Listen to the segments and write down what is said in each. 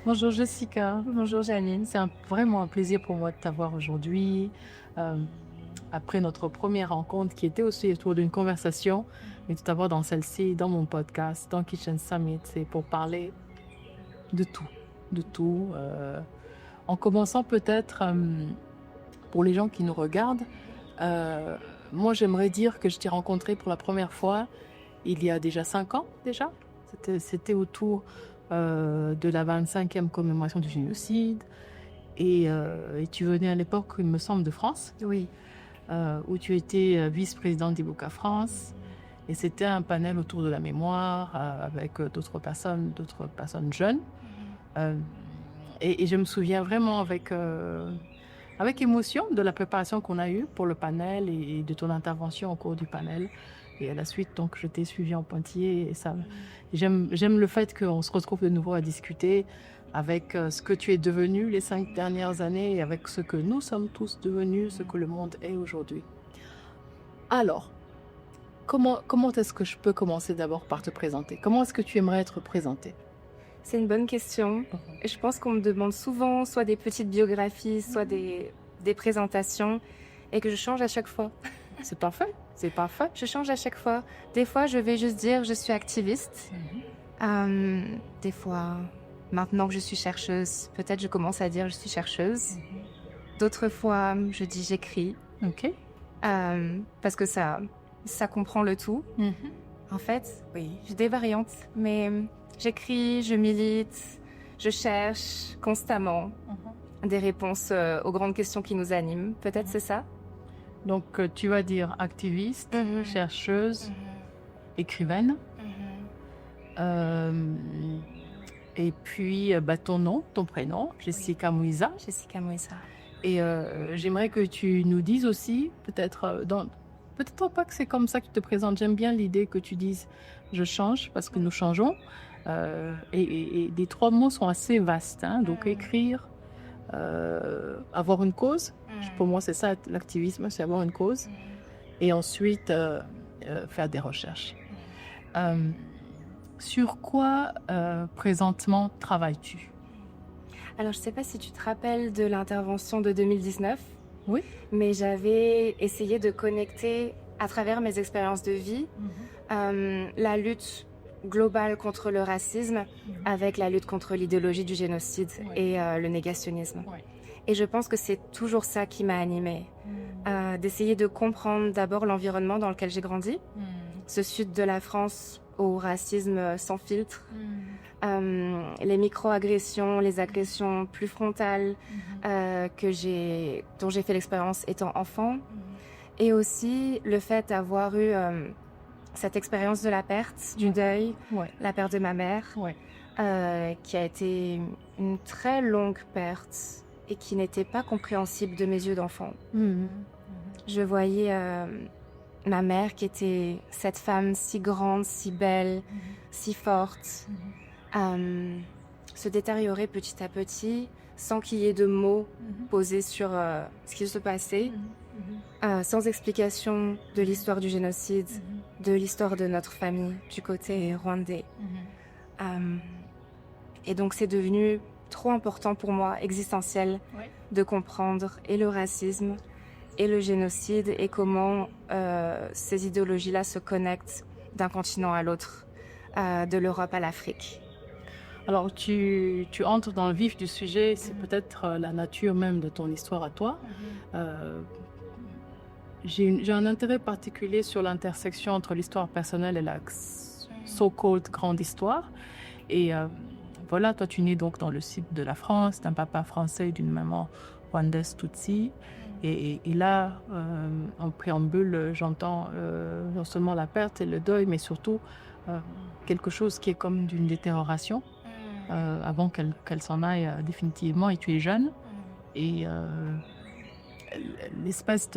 Bonjour Jessica, bonjour Janine. Vraiment un plaisir pour moi de t'avoir aujourd'hui. euh, Après notre première rencontre qui était aussi autour d'une conversation, mais de t'avoir dans celle-ci, dans mon podcast, dans Kitchen Summit, c'est pour parler de tout, de tout. En commençant peut-être pour les gens qui nous regardent, euh, moi j'aimerais dire que je t'ai rencontré pour la première fois il y a déjà 5 ans déjà. C'était autour de la 25e commémoration du génocide. Et tu venais à l'époque, il me semble, de France, Oui. où tu étais vice-présidente d'Ibuka France. Et c'était un panel autour de la mémoire avec d'autres personnes jeunes. Euh, et je me souviens vraiment avec émotion de la préparation qu'on a eue pour le panel et de ton intervention au cours du panel. Et à la suite, donc, je t'ai suivi en pointillé. Et ça, j'aime le fait qu'on se retrouve de nouveau à discuter avec ce que tu es devenu les 5 dernières années et avec ce que nous sommes tous devenus, ce que le monde est aujourd'hui. Alors, comment est-ce que je peux commencer d'abord par te présenter? Comment est-ce que tu aimerais être présenté? C'est une bonne question. Mhm. Je pense qu'on me demande souvent soit des petites biographies, soit des présentations, et que je change à chaque fois. C'est parfait, c'est parfait. Je change à chaque fois. Des fois, je vais juste dire je suis activiste. Des fois, maintenant que je suis chercheuse, peut-être je commence à dire je suis chercheuse. D'autres fois, je dis j'écris, Ok. parce que ça comprend le tout. Mhm. En fait, oui, j'ai des variantes, mais j'écris, je milite, je cherche constamment des réponses aux grandes questions qui nous animent. Peut-être c'est ça. Donc, tu vas dire activiste, Mhm. chercheuse, écrivaine. Euh, et puis, ton nom, ton prénom, Jessica Mouisa. Jessica Moïsa. Et j'aimerais que tu nous dises aussi, peut-être pas que c'est comme ça que tu te présentes. J'aime bien l'idée que tu dises je change parce que nous changeons. Et les trois mots sont assez vastes, hein. Donc, écrire, avoir une cause. Pour moi, c'est ça l'activisme, c'est avoir une cause. Et ensuite, faire des recherches. Euh, Sur quoi présentement travailles-tu? Alors, je ne sais pas si tu te rappelles de l'intervention de 2019, Oui. mais j'avais essayé de connecter à travers mes expériences de vie la lutte globale contre le racisme avec la lutte contre l'idéologie du génocide et le négationnisme. Et je pense que c'est toujours ça qui m'a animée, d'essayer de comprendre d'abord l'environnement dans lequel j'ai grandi, ce sud de la France au racisme sans filtre, les micro-agressions, les agressions plus frontales dont j'ai fait l'expérience étant enfant, et aussi le fait d'avoir eu cette expérience de la perte, du deuil, la perte de ma mère, qui a été une très longue perte et qui n'était pas compréhensible de mes yeux d'enfant. Je voyais ma mère qui était cette femme si grande, si belle, si forte, se détériorer petit à petit sans qu'il y ait de mots posés sur ce qui se passait, sans explication de l'histoire du génocide, de l'histoire de notre famille du côté rwandais. Et donc c'est devenu trop important pour moi, existentiel, de comprendre et le racisme et le génocide et comment ces idéologies-là se connectent d'un continent à l'autre, de l'Europe à l'Afrique. Alors, tu entres dans le vif du sujet, c'est peut-être la nature même de ton histoire à toi. J'ai un intérêt particulier sur l'intersection entre l'histoire personnelle et la so-called grande histoire. Et voilà, toi, tu nais donc dans le sud de la France, d'un papa français et d'une maman rwandaise Tutsi. Et là, en préambule, j'entends non seulement la perte et le deuil, mais surtout quelque chose qui est comme d'une détérioration avant qu'elle s'en aille définitivement. Et tu es jeune. Et l'espèce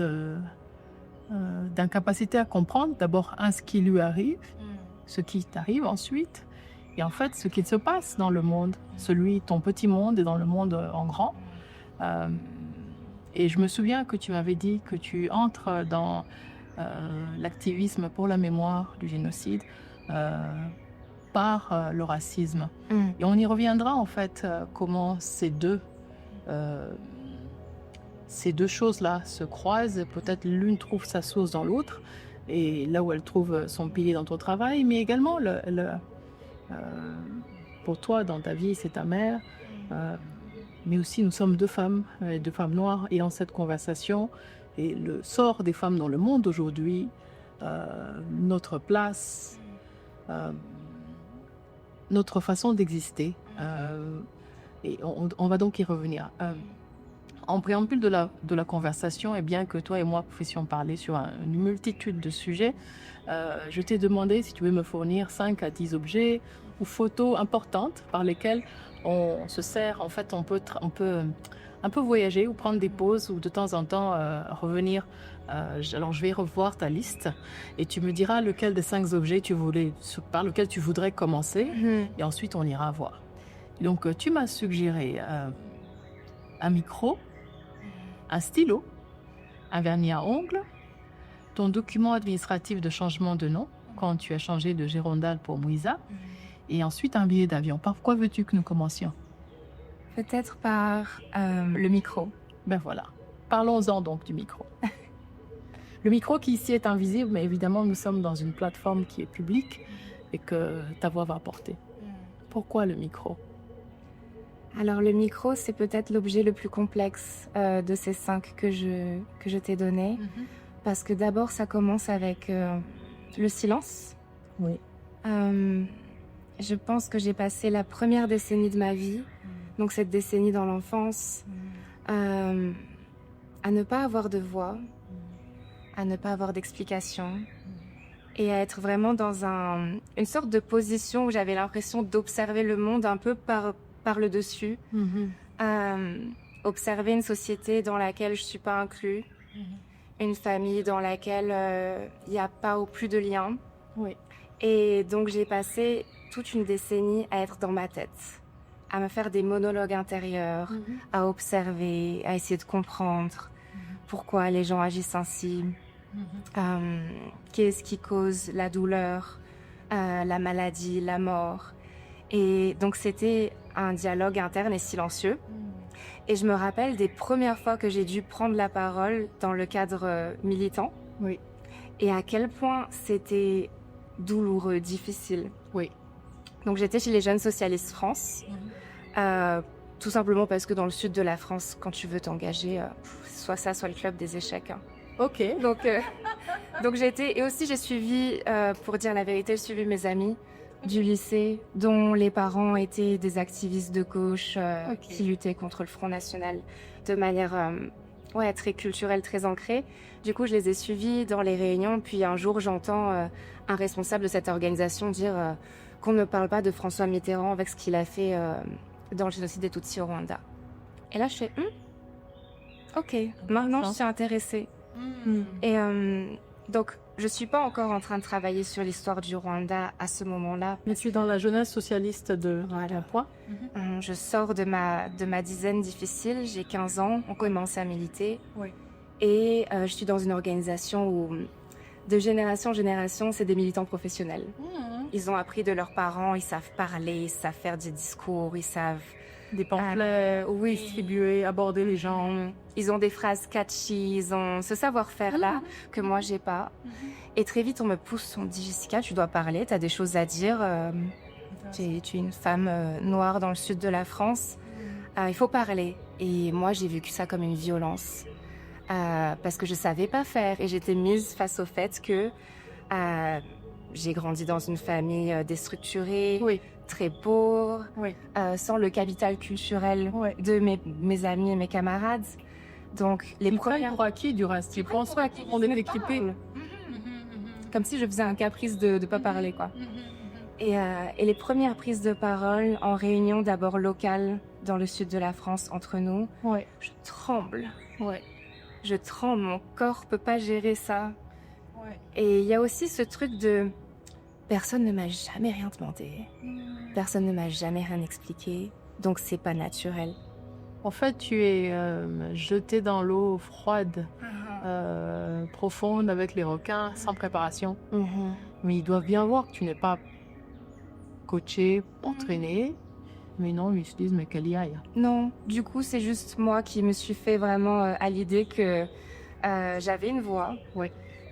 d'incapacité à comprendre d'abord ce qui lui arrive, ce qui t'arrive ensuite, et en fait ce qu'il se passe dans le monde, ton petit monde et dans le monde en grand. Et je me souviens que tu m'avais dit que tu entres dans l'activisme pour la mémoire du génocide par le racisme. Et on y reviendra en fait, comment ces deux choses-là se croisent. Peut-être l'une trouve sa source dans l'autre, et là où elle trouve son pilier dans ton travail, mais également pour toi, dans ta vie, c'est ta mère. Mais aussi, nous sommes deux femmes noires, ayant cette conversation. Et le sort des femmes dans le monde aujourd'hui, notre place, notre façon d'exister. Et on va donc y revenir. En préambule de la conversation, et bien que toi et moi puissions parler sur une multitude de sujets, je t'ai demandé si tu veux me fournir 5 à 10 objets ou photos importantes par lesquelles on se sert. En fait, on peut un peu voyager ou prendre des pauses ou de temps en temps revenir. Alors, je vais revoir ta liste et tu me diras lequel des 5 objets par lequel tu voudrais commencer, et ensuite on ira voir. Donc, tu m'as suggéré un micro, un stylo, un vernis à ongles, ton document administratif de changement de nom, quand tu as changé de Gérondale pour Mouisa, et ensuite un billet d'avion. Par quoi veux-tu que nous commencions? Peut-être par le micro. Ben voilà. Parlons-en donc du micro. Le micro qui ici est invisible, mais évidemment nous sommes dans une plateforme qui est publique et que ta voix va porter. Pourquoi le micro? Alors le micro, c'est peut-être l'objet le plus complexe de ces 5 que je t'ai donnés. Parce que d'abord, ça commence avec le silence. Oui. Je pense que j'ai passé la première décennie de ma vie, donc cette décennie dans l'enfance, à ne pas avoir de voix, à ne pas avoir d'explication, et à être vraiment dans une sorte de position où j'avais l'impression d'observer le monde un peu par le dessus, observer une société dans laquelle je ne suis pas inclue, une famille dans laquelle il n'y a pas ou plus de liens. Oui. Et donc j'ai passé toute une décennie à être dans ma tête, à me faire des monologues intérieurs, à observer, à essayer de comprendre pourquoi les gens agissent ainsi, qu'est-ce qui cause la douleur, la maladie, la mort. Et donc c'était un dialogue interne et silencieux. Et je me rappelle des premières fois que j'ai dû prendre la parole dans le cadre militant. Oui. Et à quel point c'était douloureux, difficile. Oui. Donc j'étais chez les Jeunes Socialistes France, tout simplement parce que dans le sud de la France, quand tu veux t'engager, soit ça, soit le club des échecs. Ok. Donc j'ai aussi j'ai suivi, pour dire la vérité, j'ai suivi mes amis du lycée, dont les parents étaient des activistes de gauche qui luttaient contre le Front National de manière très culturelle, très ancrée. Du coup, je les ai suivis dans les réunions, puis un jour, j'entends un responsable de cette organisation dire qu'on ne parle pas de François Mitterrand avec ce qu'il a fait dans le génocide des Tutsis au Rwanda. Et là, je fais ok, maintenant je suis intéressée. Et donc, je ne suis pas encore en train de travailler sur l'histoire du Rwanda à ce moment-là. Mais tu es dans la jeunesse socialiste de Poix. Je sors de ma dizaine difficile, j'ai 15 ans, on commence à militer. Oui. Et je suis dans une organisation où, de génération en génération, c'est des militants professionnels. Ils ont appris de leurs parents, ils savent parler, ils savent faire des discours, ils savent... Des pamphlets, distribuer, aborder les gens. Ils ont des phrases catchy, ils ont ce savoir-faire-là que moi, j'ai pas. Et très vite, on me pousse, on me dit « Jessica, tu dois parler, tu as des choses à dire. Tu es une femme noire dans le sud de la France. Il faut parler. » Et moi, j'ai vécu ça comme une violence. Parce que je savais pas faire. Et j'étais mise face au fait que j'ai grandi dans une famille déstructurée. Oui. Très pauvre, sans le capital culturel de mes amis et mes camarades. Donc, les premières... pour acquis du reste. Tu penses qu'on est équipés. Comme si je faisais un caprice de ne pas parler, quoi. Et les premières prises de parole en réunion d'abord locale dans le sud de la France entre nous, je tremble. Je tremble, mon corps peut pas gérer ça. Et il y a aussi ce truc de... Personne ne m'a jamais rien demandé. Personne ne m'a jamais rien expliqué. Donc, c'est pas naturel. En fait, tu es jeté dans l'eau froide, profonde, avec les requins, sans préparation. Mais ils doivent bien voir que tu n'es pas coacher, entraîner. Mais non, ils se disent, mais qu'elle y aille. Non, du coup, c'est juste moi qui me suis fait vraiment à l'idée que j'avais une voix. Oui.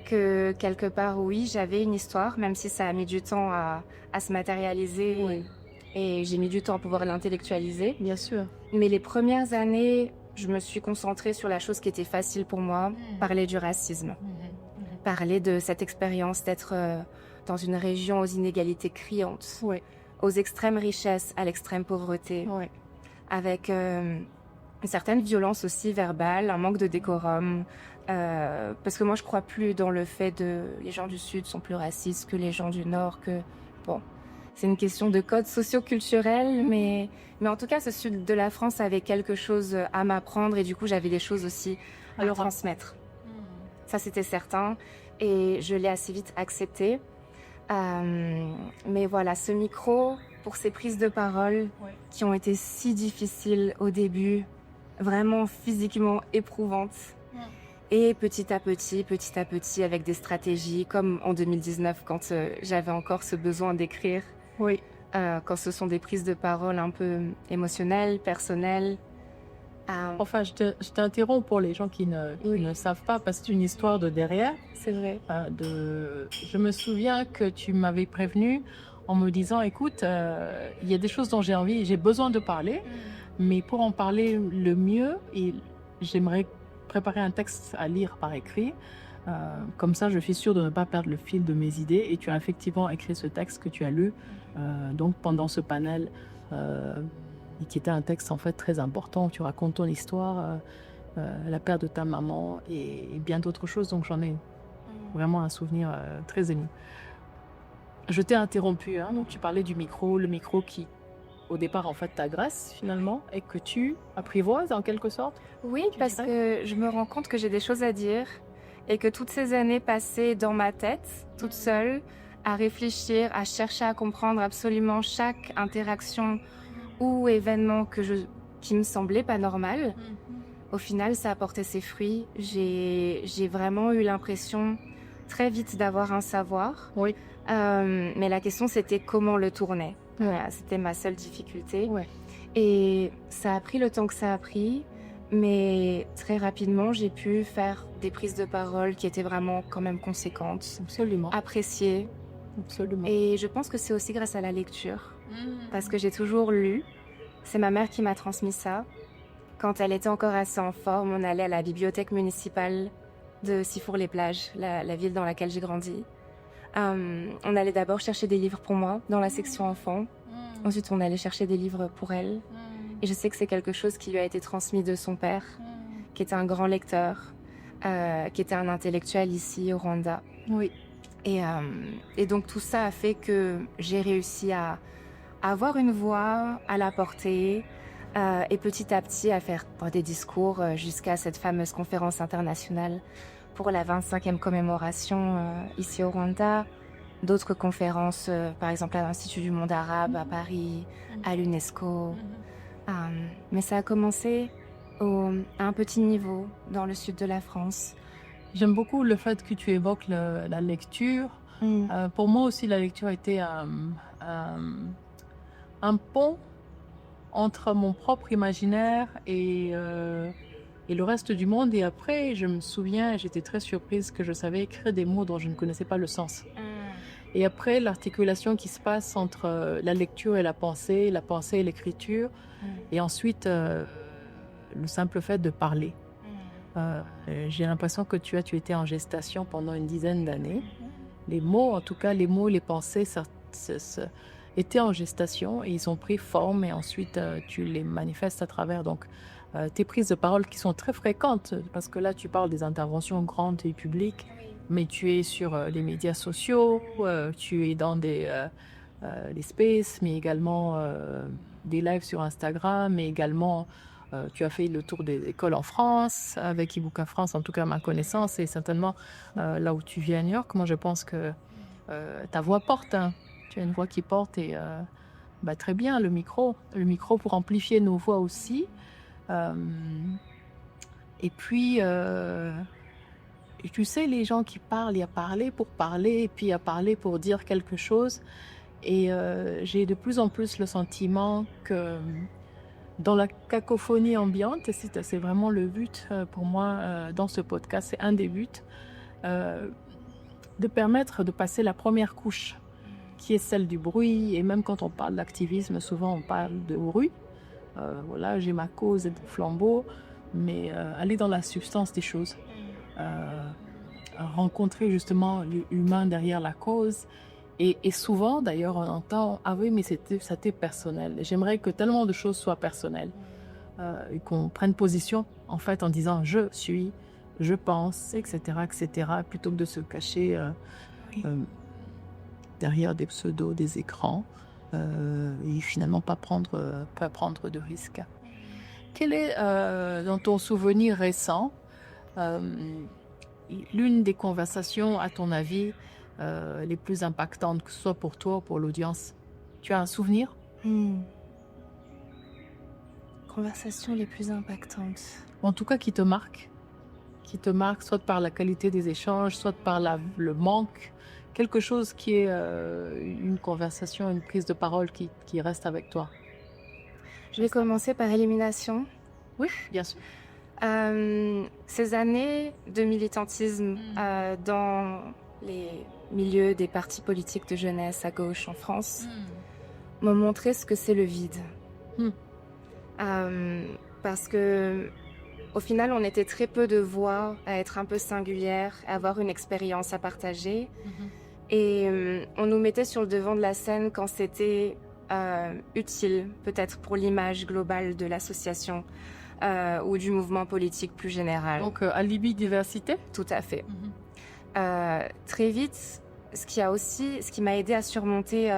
Que quelque part, oui, j'avais une histoire, même si ça a mis du temps à se matérialiser. Oui. Et j'ai mis du temps à pouvoir l'intellectualiser. Bien sûr. Mais les premières années, je me suis concentrée sur la chose qui était facile pour moi, parler du racisme. Parler de cette expérience d'être dans une région aux inégalités criantes, aux extrêmes richesses, à l'extrême pauvreté, avec une certaine violence aussi verbale, un manque de décorum. Parce que moi, je crois plus dans le fait que les gens du Sud sont plus racistes que les gens du Nord. Bon, c'est une question de code socio-culturel, mais en tout cas, ce Sud de la France avait quelque chose à m'apprendre et du coup, j'avais des choses aussi à transmettre. Ça, c'était certain et je l'ai assez vite accepté. Mais voilà, ce micro, pour ces prises de parole qui ont été si difficiles au début, vraiment physiquement éprouvantes. Et petit à petit, avec des stratégies, comme en 2019, quand j'avais encore ce besoin d'écrire. Quand ce sont des prises de parole un peu émotionnelles, personnelles. Enfin, je t'interromps pour les gens qui ne savent pas, parce que c'est une histoire de derrière. C'est vrai. Je me souviens que tu m'avais prévenu en me disant, écoute, il y a des choses dont j'ai envie, j'ai besoin de parler, mais pour en parler le mieux, j'aimerais préparer un texte à lire par écrit. Comme ça, je suis sûre de ne pas perdre le fil de mes idées. Et tu as effectivement écrit ce texte que tu as lu donc pendant ce panel, et qui était un texte en fait très important. Tu racontes ton histoire, la perte de ta maman et bien d'autres choses. Donc j'en ai vraiment un souvenir très ému. Je t'ai interrompu, hein, donc tu parlais du micro, le micro qui au départ en fait t'agresse finalement et que tu apprivoises en quelque sorte. Oui, parce que je me rends compte que j'ai des choses à dire et que toutes ces années passées dans ma tête, toute seule, à réfléchir, à chercher à comprendre absolument chaque interaction ou événement qui me semblait pas normal, au final ça a porté ses fruits. J'ai vraiment eu l'impression très vite d'avoir un savoir. Mais la question c'était comment le tourner. Voilà, c'était ma seule difficulté. Et ça a pris le temps que ça a pris, mais très rapidement, j'ai pu faire des prises de parole qui étaient vraiment quand même conséquentes. Absolument. Appréciées. Absolument. Et je pense que c'est aussi grâce à la lecture, parce que j'ai toujours lu. C'est ma mère qui m'a transmis ça. Quand elle était encore assez en forme, on allait à la bibliothèque municipale de Sifour-les-Plages, la ville dans laquelle j'ai grandi. On allait d'abord chercher des livres pour moi dans la section enfants. Ensuite, on allait chercher des livres pour elle. Et je sais que c'est quelque chose qui lui a été transmis de son père, qui était un grand lecteur, qui était un intellectuel ici au Rwanda. Et donc tout ça a fait que j'ai réussi à avoir une voix, à la porter, et petit à petit à faire des discours jusqu'à cette fameuse conférence internationale pour la 25e commémoration ici au Rwanda. D'autres conférences, par exemple à l'Institut du monde arabe à Paris, à l'UNESCO. Mais ça a commencé à un petit niveau dans le sud de la France. J'aime beaucoup le fait que tu évoques la lecture. Pour moi aussi, la lecture était un pont entre mon propre imaginaire et le reste du monde. Et après, je me souviens, j'étais très surprise que je savais écrire des mots dont je ne connaissais pas le sens. Et après, l'articulation qui se passe entre la lecture et la pensée et l'écriture, et ensuite le simple fait de parler. J'ai l'impression que tu étais en gestation pendant une dizaine d'années. Les mots, en tout cas, les pensées étaient en gestation et ils ont pris forme et ensuite tu les manifestes à travers donc tes prises de parole qui sont très fréquentes, parce que là tu parles des interventions grandes et publiques, mais tu es sur les médias sociaux, tu es dans des spaces, mais également des lives sur Instagram, mais également tu as fait le tour des écoles en France avec Ibuka France, en tout cas à ma connaissance, et certainement là où tu vis à New York. Moi je pense que ta voix porte, hein. Tu as une voix qui porte et très bien, le micro pour amplifier nos voix aussi. Et puis tu sais, les gens qui parlent, il y a parler pour parler et puis il y a parler pour dire quelque chose. Et j'ai de plus en plus le sentiment que dans la cacophonie ambiante, et c'est vraiment le but pour moi dans ce podcast, c'est un des buts, de permettre de passer la première couche, qui est celle du bruit. Et même quand on parle d'activisme, souvent on parle de bruit. Voilà, j'ai ma cause et de flambeau, mais aller dans la substance des choses, rencontrer justement l'humain derrière la cause. Et souvent, d'ailleurs, on entend « Ah oui, mais c'était personnel ». J'aimerais que tellement de choses soient personnelles et qu'on prenne position, en fait, en disant « je suis », « je pense », etc., plutôt que de se cacher derrière des pseudos, des écrans, et finalement pas prendre de risques. Quel est, dans ton souvenir récent, l'une des conversations, à ton avis, les plus impactantes, que ce soit pour toi ou pour l'audience? Tu as un souvenir? Conversations les plus impactantes. En tout cas, qui te marque, soit par la qualité des échanges, soit par le manque, quelque chose qui est une conversation, une prise de parole qui reste avec toi. Je vais commencer par élimination. Oui, bien sûr. Ces années de militantisme dans les milieux des partis politiques de jeunesse à gauche en France m'ont montré ce que c'est le vide. Parce que au final, on était très peu de voix à être un peu singulières, à avoir une expérience à partager. Et on nous mettait sur le devant de la scène quand c'était utile, peut-être pour l'image globale de l'association ou du mouvement politique plus général. Donc, alibi diversité? Tout à fait. Très vite, ce qui m'a aidé à surmonter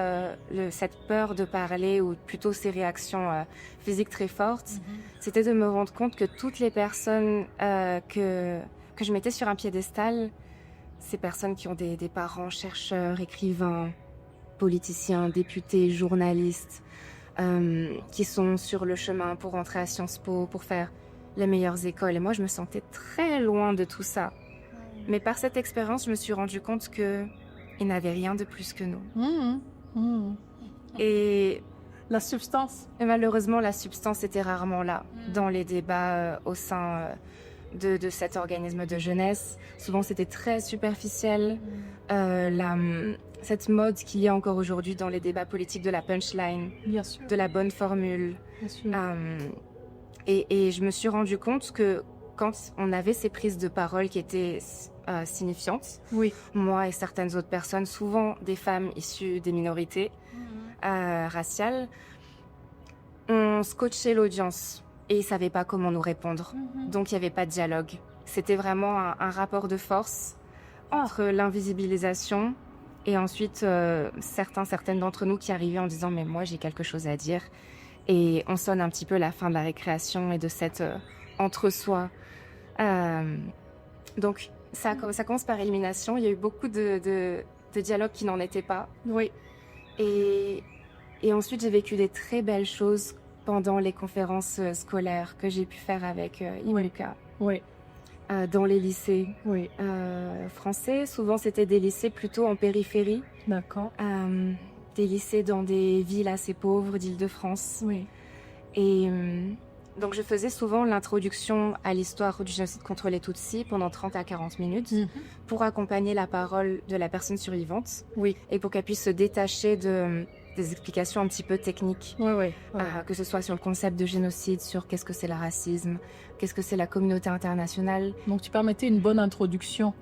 cette peur de parler, ou plutôt ces réactions physiques très fortes, c'était de me rendre compte que toutes les personnes que je mettais sur un piédestal, ces personnes qui ont des parents chercheurs, écrivains, politiciens, députés, journalistes, qui sont sur le chemin pour entrer à Sciences Po, pour faire les meilleures écoles. Et moi, je me sentais très loin de tout ça. Mais par cette expérience, je me suis rendu compte qu'ils n'avaient rien de plus que nous. Et la substance. Et malheureusement, la substance était rarement là dans les débats au sein de cet organisme de jeunesse. Souvent, c'était très superficiel. Cette mode qu'il y a encore aujourd'hui dans les débats politiques de la punchline, de la bonne formule. Et je me suis rendu compte que quand on avait ces prises de parole qui étaient signifiantes, moi et certaines autres personnes, souvent des femmes issues des minorités raciales, on scotchait l'audience et ils ne savaient pas comment nous répondre. Donc il n'y avait pas de dialogue. C'était vraiment un rapport de force entre l'invisibilisation et ensuite certaines d'entre nous qui arrivaient en disant « mais moi j'ai quelque chose à dire ». Et on sonne un petit peu la fin de la récréation et de cet entre-soi. Donc ça commence par élimination. Il y a eu beaucoup de dialogues qui n'en étaient pas. Et ensuite j'ai vécu des très belles choses pendant les conférences scolaires que j'ai pu faire avec Imuka. Dans les lycées français. Souvent, c'était des lycées plutôt en périphérie. D'accord. Des lycées dans des villes assez pauvres d'Île-de-France. Et donc, je faisais souvent l'introduction à l'histoire du génocide contre les Tutsis pendant 30 à 40 minutes pour accompagner la parole de la personne survivante et pour qu'elle puisse se détacher des explications un petit peu techniques, que ce soit sur le concept de génocide, sur qu'est-ce que c'est le racisme, qu'est-ce que c'est la communauté internationale. Donc tu permettais une bonne introduction.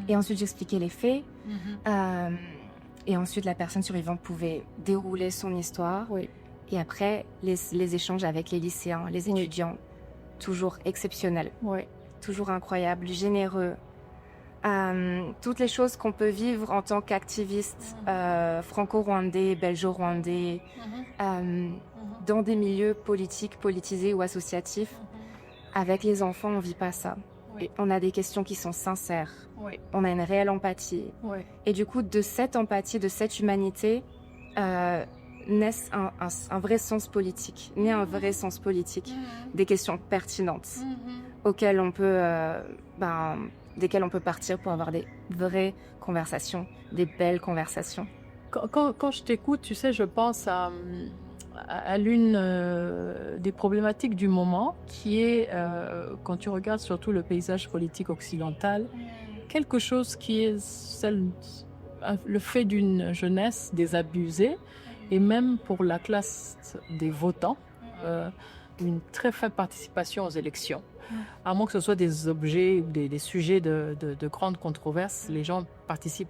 Et ensuite j'expliquais les faits. Et ensuite la personne survivante pouvait dérouler son histoire. Et après les échanges avec les lycéens, les étudiants, toujours exceptionnels, toujours incroyables, généreux. Toutes les choses qu'on peut vivre en tant qu'activiste franco-rwandais, belgeo-rwandais, dans des milieux politiques, politisés ou associatifs. Avec les enfants, on ne vit pas ça. On a des questions qui sont sincères. On a une réelle empathie. Et du coup, de cette empathie, de cette humanité, naissent un vrai sens politique, un vrai sens politique, des questions pertinentes auxquelles on peut... desquelles on peut partir pour avoir des vraies conversations, des belles conversations. Quand je t'écoute, tu sais, je pense à l'une des problématiques du moment, qui est, quand tu regardes surtout le paysage politique occidental, quelque chose qui est le fait d'une jeunesse désabusée, et même pour la classe des votants, une très faible participation aux élections. À moins que ce soit des objets ou des sujets de grande controverse, les gens participent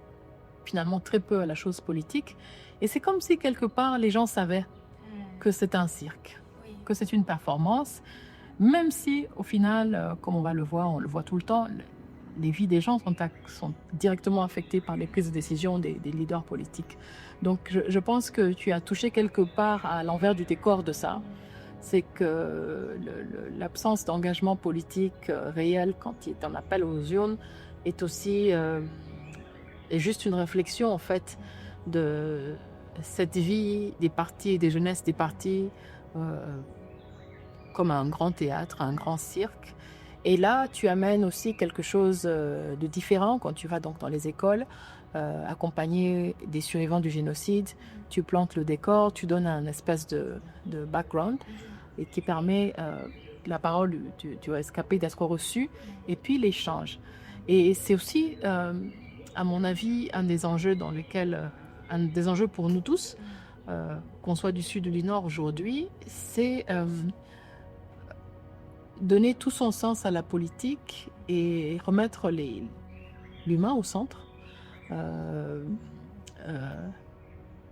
finalement très peu à la chose politique. Et c'est comme si quelque part les gens savaient que c'est un cirque, que c'est une performance, même si au final, comme on va le voir, on le voit tout le temps, les vies des gens sont directement affectées par les prises de décision des leaders politiques. Donc je pense que tu as touché quelque part à l'envers du décor de ça. C'est que l'absence d'engagement politique réel quand il est en appel aux urnes est aussi est juste une réflexion en fait de cette vie des partis et des jeunesses des partis comme un grand théâtre, un grand cirque. Et là, tu amènes aussi quelque chose de différent quand tu vas donc dans les écoles, accompagner des survivants du génocide. Tu plantes le décor, tu donnes un espèce de background et qui permet la parole du rescapé d'être reçue, et puis l'échange. Et c'est aussi, à mon avis, un des enjeux pour nous tous, qu'on soit du Sud ou du Nord aujourd'hui, c'est donner tout son sens à la politique et remettre l'humain au centre.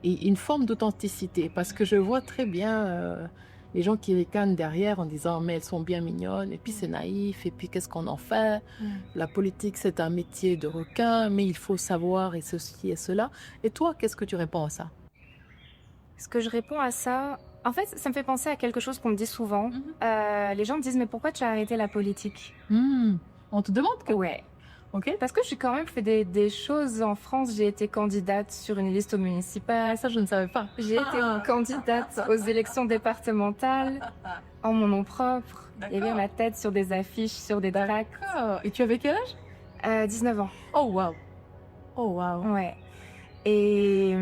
Et une forme d'authenticité, parce que je vois très bien les gens qui ricanent derrière en disant mais elles sont bien mignonnes, et puis c'est naïf, et puis qu'est-ce qu'on en fait? La politique c'est un métier de requin, mais il faut savoir et ceci et cela. Et toi, qu'est-ce que tu réponds à ça? Ce que je réponds à ça, en fait, ça me fait penser à quelque chose qu'on me dit souvent. Les gens me disent mais pourquoi tu as arrêté la politique? On te demande que... Ouais. Ok. Parce que j'ai quand même fait des choses en France. J'ai été candidate sur une liste municipale. Ça, je ne savais pas. J'ai été candidate aux élections départementales en mon nom propre. Il y avait ma tête sur des affiches, sur des tracts. Et tu avais quel âge? 19 ans. Oh, wow. Oh, wow. Ouais. Et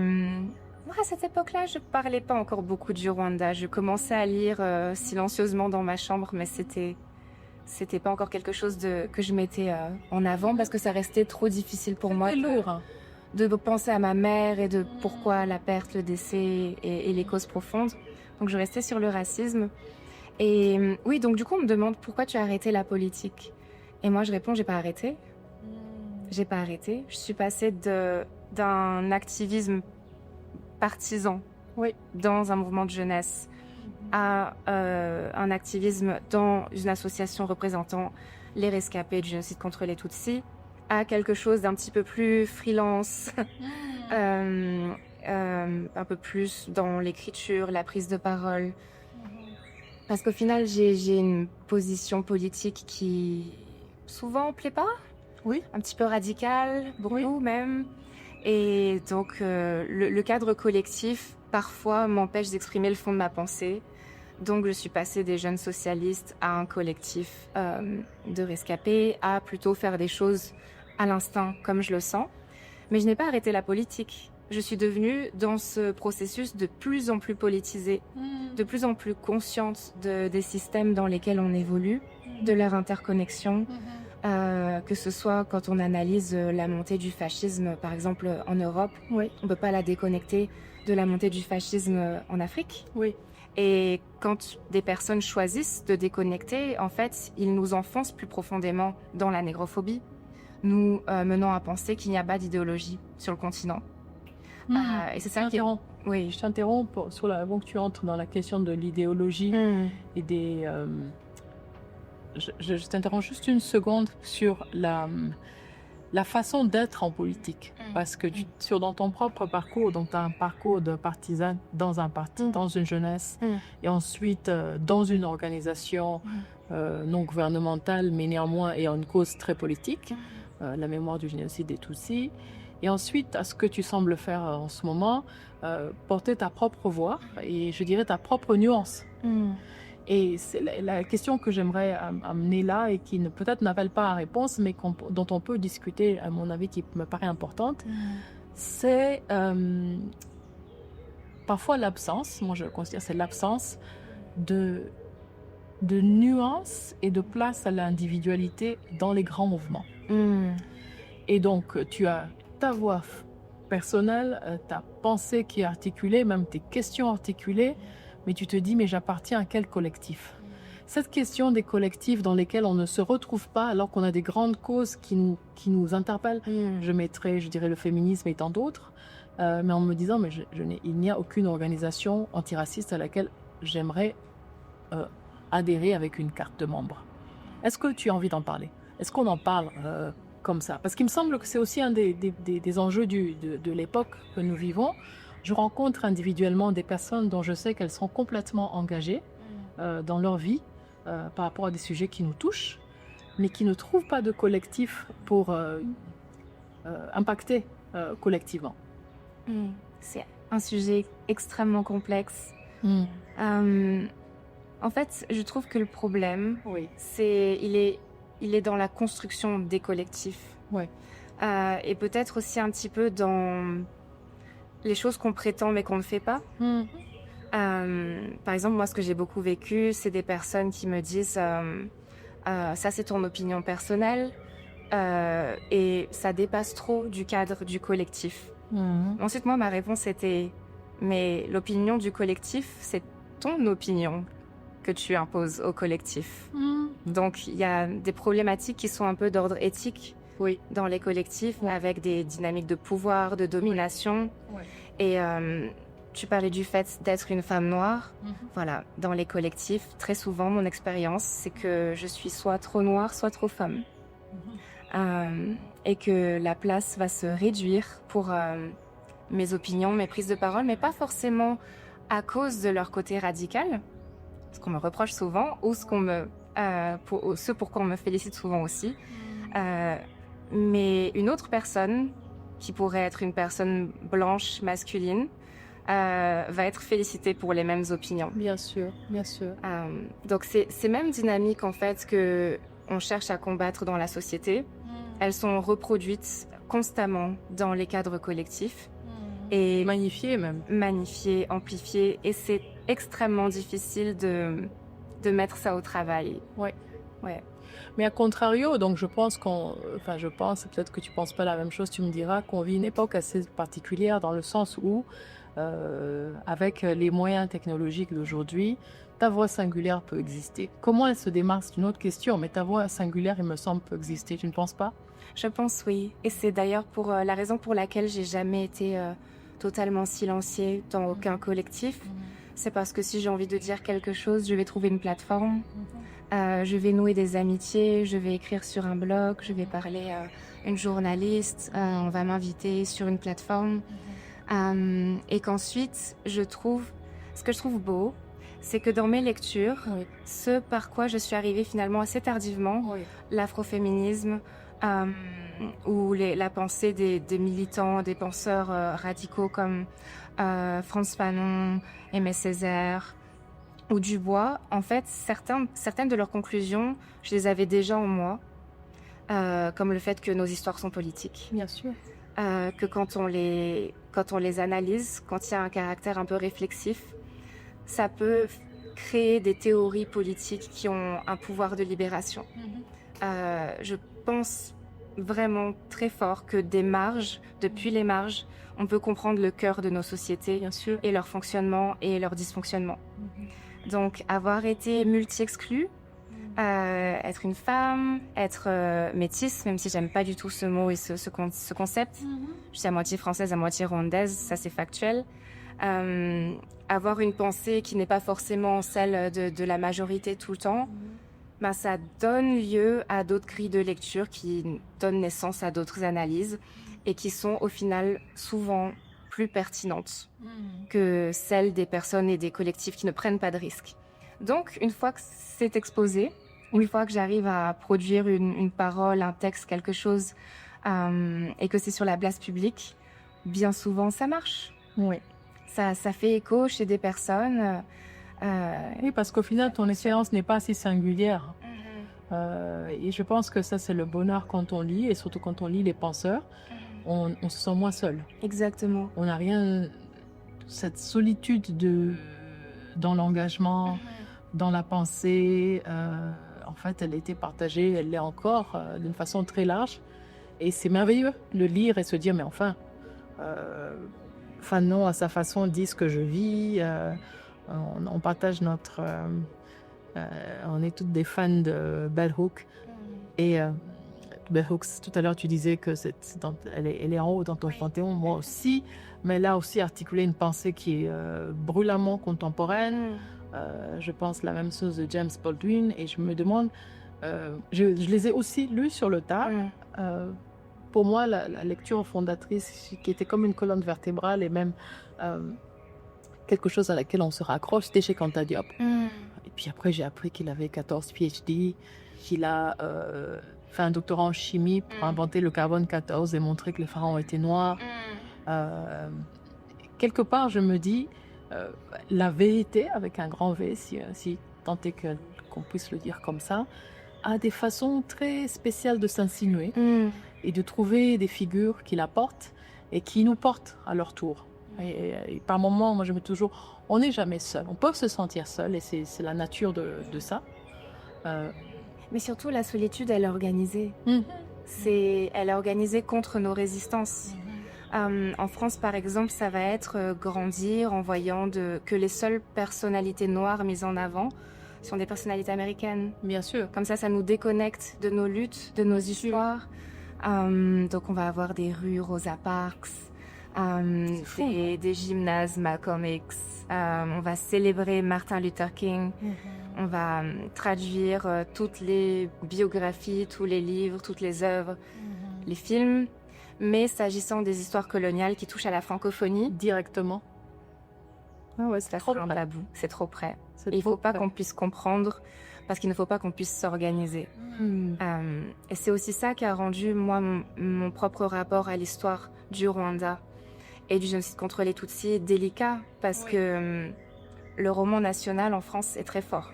à cette époque-là, je parlais pas encore beaucoup du Rwanda. Je commençais à lire silencieusement dans ma chambre, mais c'était pas encore quelque chose que je mettais en avant parce que ça restait trop difficile pour moi de penser à ma mère et de pourquoi la perte, le décès et les causes profondes. Donc je restais sur le racisme. Et oui, donc du coup on me demande pourquoi tu as arrêté la politique. Et moi je réponds j'ai pas arrêté. J'ai pas arrêté. Je suis passée d'un activisme partisan dans un mouvement de jeunesse à un activisme dans une association représentant les rescapés du génocide contre les Tutsis, à quelque chose d'un petit peu plus freelance, un peu plus dans l'écriture, la prise de parole. Parce qu'au final, j'ai une position politique qui souvent plaît pas, un petit peu radicale, beaucoup même. Et donc le cadre collectif parfois m'empêche d'exprimer le fond de ma pensée. Donc je suis passée des jeunes socialistes à un collectif de rescapés, à plutôt faire des choses à l'instinct comme je le sens. Mais je n'ai pas arrêté la politique. Je suis devenue dans ce processus de plus en plus politisée, de plus en plus consciente des systèmes dans lesquels on évolue, de leur interconnexion. Que ce soit quand on analyse la montée du fascisme, par exemple en Europe, on ne peut pas la déconnecter de la montée du fascisme en Afrique. Et quand des personnes choisissent de déconnecter, en fait, ils nous enfoncent plus profondément dans la négrophobie, nous menant à penser qu'il n'y a pas d'idéologie sur le continent. Et c'est ça qui est... Oui, je t'interromps avant que tu entres dans la question de l'idéologie et des... Je t'interromps juste une seconde sur la façon d'être en politique. Parce que dans ton propre parcours, donc tu as un parcours de partisan dans un parti, dans une jeunesse, et ensuite dans une organisation non gouvernementale, mais néanmoins ayant une cause très politique, la mémoire du génocide des Tutsis. Et ensuite, à ce que tu sembles faire en ce moment, porter ta propre voix et je dirais ta propre nuance. Et c'est la question que j'aimerais amener là et qui peut-être n'appelle pas à réponse, mais dont on peut discuter, à mon avis, qui me paraît importante. c'est parfois l'absence, moi je considère c'est l'absence de, de nuances et de place à l'individualité dans les grands mouvements. Et donc, tu as ta voix personnelle, ta pensée qui est articulée, même tes questions articulées, mais tu te dis, mais j'appartiens à quel collectif? Cette question des collectifs dans lesquels on ne se retrouve pas alors qu'on a des grandes causes qui nous interpellent, je dirais le féminisme et tant d'autres, mais en me disant, mais il n'y a aucune organisation antiraciste à laquelle j'aimerais adhérer avec une carte de membre. Est-ce que tu as envie d'en parler? Est-ce qu'on en parle comme ça? Parce qu'il me semble que c'est aussi un des enjeux de l'époque que nous vivons. Je rencontre individuellement des personnes dont je sais qu'elles sont complètement engagées dans leur vie par rapport à des sujets qui nous touchent, mais qui ne trouvent pas de collectif pour impacter collectivement. C'est un sujet extrêmement complexe. En fait, je trouve que le problème, il est dans la construction des collectifs. Et peut-être aussi un petit peu dans les choses qu'on prétend mais qu'on ne fait pas. Par exemple, moi, ce que j'ai beaucoup vécu, c'est des personnes qui me disent ça, c'est ton opinion personnelle et ça dépasse trop du cadre du collectif. Ensuite, moi, ma réponse était mais l'opinion du collectif, c'est ton opinion que tu imposes au collectif. Donc, il y a des problématiques qui sont un peu d'ordre éthique dans les collectifs, avec des dynamiques de pouvoir, de domination. Et tu parlais du fait d'être une femme noire. Voilà, dans les collectifs, très souvent, mon expérience, c'est que je suis soit trop noire, soit trop femme. Et que la place va se réduire pour mes opinions, mes prises de parole, mais pas forcément à cause de leur côté radical, ce qu'on me reproche souvent, ou ce pourquoi on me félicite souvent aussi. Mais une autre personne, qui pourrait être une personne blanche, masculine, va être félicitée pour les mêmes opinions. Bien sûr, bien sûr. Donc ces mêmes dynamiques, en fait, que on cherche à combattre dans la société, elles sont reproduites constamment dans les cadres collectifs. Et magnifiées même. Magnifiées, amplifiées. Et c'est extrêmement difficile de mettre ça au travail. Ouais. Mais à contrario, donc je pense peut-être que tu penses pas la même chose, tu me diras qu'on vit une époque assez particulière dans le sens où, avec les moyens technologiques d'aujourd'hui, ta voix singulière peut exister. Comment elle se démarque, c'est une autre question, mais ta voix singulière, il me semble, peut exister. Tu ne penses pas? Je pense oui. Et c'est d'ailleurs pour la raison pour laquelle j'ai jamais été totalement silenciée dans aucun collectif. C'est parce que si j'ai envie de dire quelque chose, je vais trouver une plateforme. Je vais nouer des amitiés, je vais écrire sur un blog, je vais parler à une journaliste, on va m'inviter sur une plateforme. Et qu'ensuite, ce que je trouve beau, c'est que dans mes lectures, ce par quoi je suis arrivée finalement assez tardivement, l'afroféminisme, ou la pensée des militants, des penseurs radicaux comme Frantz Fanon, Aimé Césaire ou Dubois, en fait, certaines de leurs conclusions, je les avais déjà en moi, comme le fait que nos histoires sont politiques. Bien sûr. Que quand on les analyse, quand il y a un caractère un peu réflexif, ça peut créer des théories politiques qui ont un pouvoir de libération. Je pense vraiment très fort que depuis les marges, on peut comprendre le cœur de nos sociétés, bien sûr, et leur fonctionnement et leur dysfonctionnement. Donc, avoir été multi-exclue, être une femme, être métisse, même si j'aime pas du tout ce mot et ce concept. Je suis à moitié française, à moitié rwandaise, ça c'est factuel. Avoir une pensée qui n'est pas forcément celle de la majorité tout le temps, ça donne lieu à d'autres grilles de lecture qui donnent naissance à d'autres analyses et qui sont au final souvent plus pertinentes que celles des personnes et des collectifs qui ne prennent pas de risques. Donc, une fois que c'est exposé, une fois que j'arrive à produire une parole, un texte, quelque chose, et que c'est sur la place publique, bien souvent ça marche. Oui. Ça fait écho chez des personnes. Oui, parce qu'au final, ton expérience n'est pas si singulière. Et je pense que ça, c'est le bonheur quand on lit, et surtout quand on lit les penseurs. on se sent moins seul. Exactement. On n'a rien, cette solitude dans l'engagement, dans la pensée. En fait, elle était partagée, elle l'est encore d'une façon très large. Et c'est merveilleux de lire et se dire, mais enfin, Fanon, à sa façon, dit ce que je vis. On partage notre... on est toutes des fans de Bell Hooks. Et Bell Hooks, tout à l'heure, tu disais que elle est en haut dans ton panthéon, moi aussi. Mais elle a aussi articulé une pensée qui est brûlamment contemporaine. Je pense la même chose de James Baldwin. Et je me demande... je les ai aussi lus sur le tard. Pour moi, la lecture fondatrice, qui était comme une colonne vertébrale et même quelque chose à laquelle on se raccroche, c'était chez Anta Diop. Et puis après, j'ai appris qu'il avait 14 PhD, qu'il a fait un doctorat en chimie pour inventer le carbone 14 et montrer que les pharaons étaient noirs. Quelque part, je me dis, la vérité, avec un grand V, si tant est qu'on puisse le dire comme ça, a des façons très spéciales de s'insinuer et de trouver des figures qui la portent et qui nous portent à leur tour. Et par moments, moi je me dis toujours, on n'est jamais seul. On peut se sentir seul et c'est la nature de ça. Mais surtout, la solitude, elle est organisée. Elle est organisée contre nos résistances. En France, par exemple, ça va être grandir en voyant que les seules personnalités noires mises en avant sont des personnalités américaines. Bien sûr. Comme ça nous déconnecte de nos luttes, de nos histoires. Donc on va avoir des rues Rosa Parks, des gymnases Malcolm X. On va célébrer Martin Luther King. On va traduire toutes les biographies, tous les livres, toutes les œuvres, les films. Mais s'agissant des histoires coloniales qui touchent à la francophonie... Directement. Ah ouais, c'est trop un tabou. C'est trop près. Il ne faut pas qu'on puisse comprendre, parce qu'il ne faut pas qu'on puisse s'organiser. Et c'est aussi ça qui a rendu, moi, mon propre rapport à l'histoire du Rwanda et du génocide contre les Tutsis délicat, parce que le roman national en France est très fort,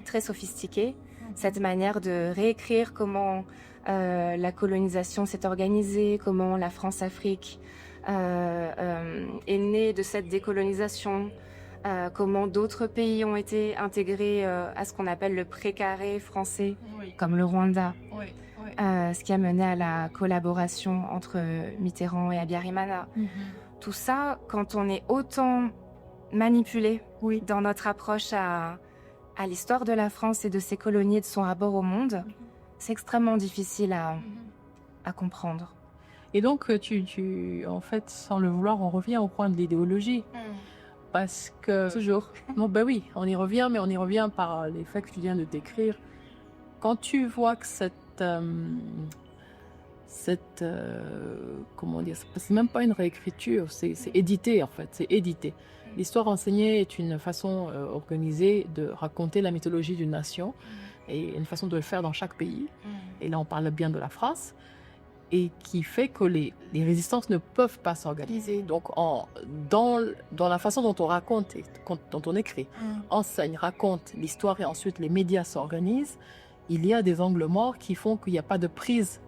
très sophistiqué. Cette manière de réécrire comment la colonisation s'est organisée, comment la France-Afrique est née de cette décolonisation, comment d'autres pays ont été intégrés à ce qu'on appelle le précaré français, comme le Rwanda, ce qui a mené à la collaboration entre Mitterrand et Habyarimana. Tout ça, quand on est autant manipulé dans notre approche à l'histoire de la France et de ses colonies et de son rapport au monde, c'est extrêmement difficile à comprendre. Et donc, en fait, sans le vouloir, on revient au point de l'idéologie. Parce que, toujours, oui, on y revient, mais on y revient par les faits que tu viens de décrire. Quand tu vois que comment dire, c'est même pas une réécriture, c'est édité en fait, c'est édité. L'histoire enseignée est une façon organisée de raconter la mythologie d'une nation et une façon de le faire dans chaque pays. Et là, on parle bien de la France. Et qui fait que les résistances ne peuvent pas s'organiser. Donc, dans la façon dont on raconte, et dont on écrit, enseigne, raconte l'histoire et ensuite les médias s'organisent, il y a des angles morts qui font qu'il n'y a pas de prise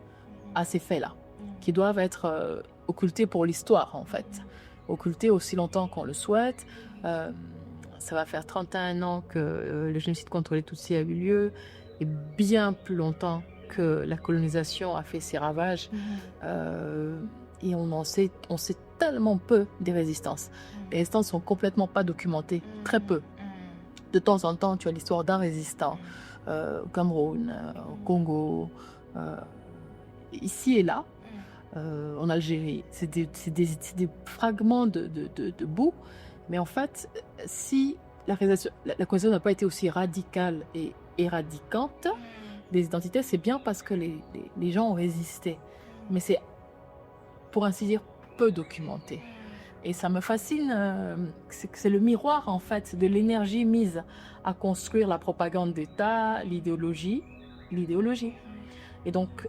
à ces faits-là, qui doivent être occultés pour l'histoire, en fait. Occultés aussi longtemps qu'on le souhaite. Ça va faire 31 ans que le génocide contre les Tutsis a eu lieu, et bien plus longtemps que la colonisation a fait ses ravages et on sait tellement peu des résistances. Les résistances sont complètement pas documentées, très peu. De temps en temps, tu as l'histoire d'un résistant au Cameroun, au Congo, ici et là, en Algérie. C'est des fragments de boue, mais en fait, si la colonisation n'a pas été aussi radicale et éradicante, des identités, c'est bien parce que les gens ont résisté. Mais c'est, pour ainsi dire, peu documenté. Et ça me fascine, c'est le miroir, en fait, de l'énergie mise à construire la propagande d'État, l'idéologie. Et donc,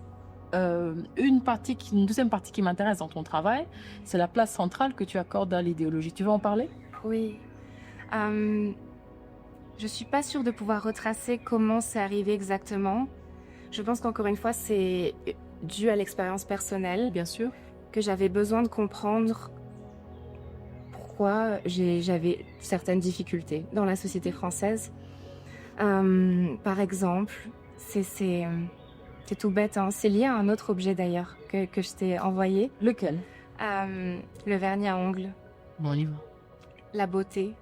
une deuxième partie qui m'intéresse dans ton travail, c'est la place centrale que tu accordes à l'idéologie. Tu veux en parler ? Oui. Je ne suis pas sûre de pouvoir retracer comment c'est arrivé exactement. Je pense qu'encore une fois, c'est dû à l'expérience personnelle. Bien sûr. que j'avais besoin de comprendre pourquoi j'avais certaines difficultés dans la société française. Par exemple, c'est tout bête, hein. C'est lié à un autre objet d'ailleurs que je t'ai envoyé. Lequel? Le vernis à ongles. Bon, on y va. La beauté.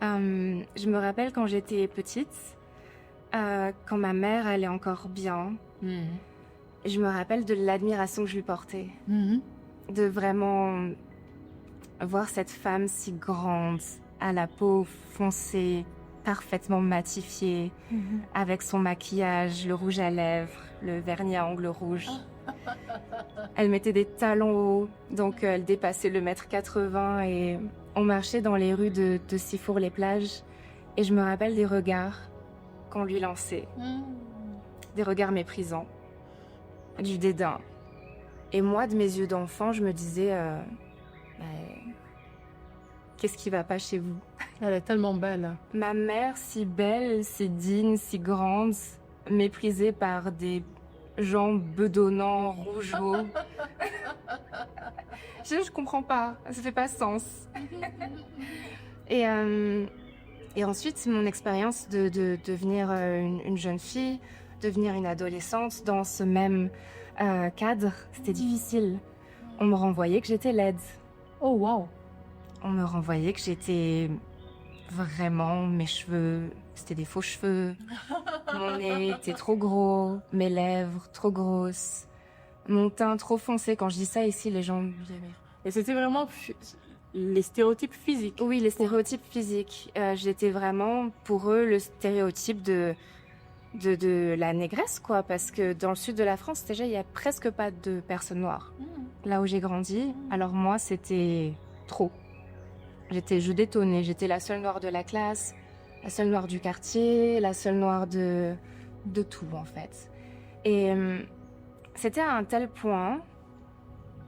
Je me rappelle quand j'étais petite, quand ma mère allait encore bien, je me rappelle de l'admiration que je lui portais. De vraiment voir cette femme si grande, à la peau foncée, parfaitement matifiée, avec son maquillage, le rouge à lèvres, le vernis à ongles rouge. Elle mettait des talons hauts, donc elle dépassait le 1,80 m et on marchait dans les rues de Sifour-les-Plages et je me rappelle des regards qu'on lui lançait, des regards méprisants, du dédain. Et moi, de mes yeux d'enfant, je me disais, qu'est-ce qui va pas chez vous? Elle est tellement belle. Ma mère, si belle, si digne, si grande, méprisée par des gens bedonnants, rougeaux. Je comprends pas, ça fait pas sens. Et ensuite, mon expérience de devenir une jeune fille, devenir une adolescente dans ce même cadre, c'était difficile. On me renvoyait que j'étais laide. Oh, wow! On me renvoyait que j'étais vraiment... Mes cheveux, c'était des faux cheveux. Mon nez était trop gros. Mes lèvres trop grosses. Mon teint trop foncé. Quand je dis ça ici, les gens... Et c'était vraiment les stéréotypes physiques. Oui, les stéréotypes physiques. J'étais vraiment, pour eux, le stéréotype de la négresse, quoi. Parce que dans le sud de la France, déjà, il n'y a presque pas de personnes noires. Là où j'ai grandi, alors moi, c'était trop. Je détonnais. J'étais la seule noire de la classe, la seule noire du quartier, la seule noire de tout, en fait. Et c'était à un tel point...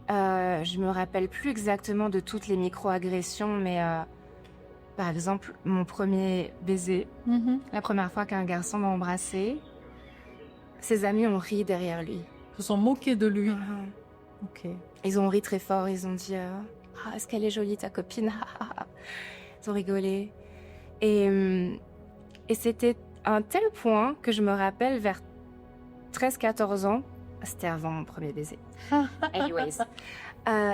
je me rappelle plus exactement de toutes les micro-agressions, mais par exemple, mon premier baiser, la première fois qu'un garçon m'a embrassée, ses amis ont ri derrière lui. Ils se sont moqués de lui. Ok. Ils ont ri très fort, ils ont dit est-ce qu'elle est jolie ta copine? Ils ont rigolé. Et c'était à un tel point que je me rappelle vers 13-14 ans, c'était avant mon premier baiser. Anyways.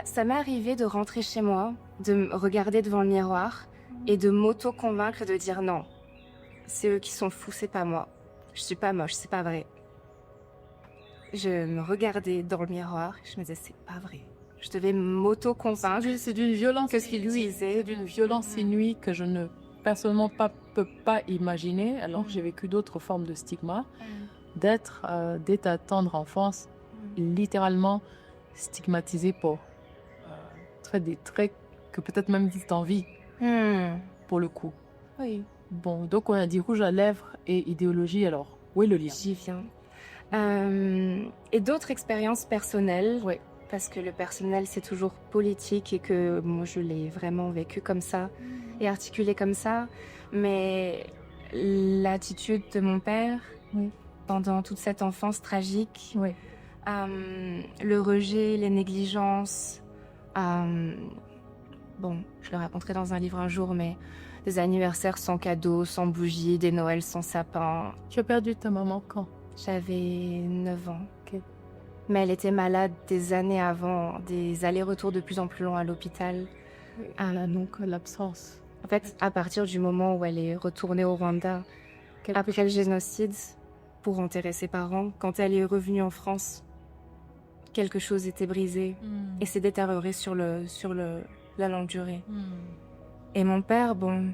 Ça m'est arrivé de rentrer chez moi, de me regarder devant le miroir et de m'auto-convaincre de dire non. C'est eux qui sont fous, c'est pas moi. Je suis pas moche, c'est pas vrai. Je me regardais dans le miroir et je me disais c'est pas vrai. Je devais m'auto-convaincre. C'est d'une violence que ce qu'il disait. C'est d'une violence inouïe que je ne personnellement peux pas imaginer, alors que j'ai vécu d'autres formes de stigma. D'être, dès ta tendre enfance, littéralement stigmatisé pour des traits que peut-être même tu t'envies, pour le coup. Oui. Bon, donc on a dit rouge à lèvres et idéologie, alors où est le lien? J'y viens. Et d'autres expériences personnelles, parce que le personnel c'est toujours politique et que moi je l'ai vraiment vécu comme ça et articulé comme ça, mais l'attitude de mon père... pendant toute cette enfance tragique, le rejet, les négligences, bon, je le raconterai dans un livre un jour, mais des anniversaires sans cadeaux, sans bougies, des Noëls sans sapin. Tu as perdu ta maman quand? J'avais 9 ans. Mais elle était malade des années avant, des allers-retours de plus en plus longs à l'hôpital. Donc l'absence. En fait, à partir du moment où elle est retournée au Rwanda, après le génocide, pour enterrer ses parents, quand elle est revenue en France, quelque chose était brisé et s'est détérioré sur la longue durée. Et mon père, bon,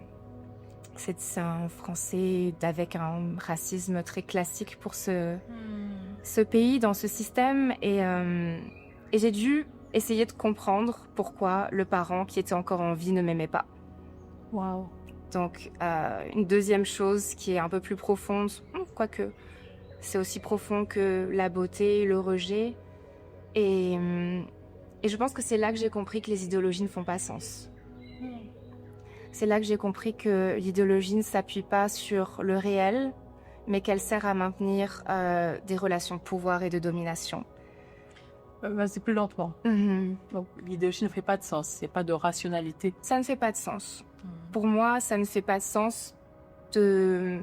c'est un Français avec un racisme très classique pour ce pays, dans ce système. Et j'ai dû essayer de comprendre pourquoi le parent qui était encore en vie ne m'aimait pas. Waouh. Donc, une deuxième chose qui est un peu plus profonde, quoique c'est aussi profond que la beauté, le rejet. Et je pense que c'est là que j'ai compris que les idéologies ne font pas sens. C'est là que j'ai compris que l'idéologie ne s'appuie pas sur le réel, mais qu'elle sert à maintenir des relations de pouvoir et de domination. Vas-y plus lentement. Donc, l'idéologie ne fait pas de sens. Il n'y a pas de rationalité. Ça ne fait pas de sens. Pour moi, ça ne fait pas de sens de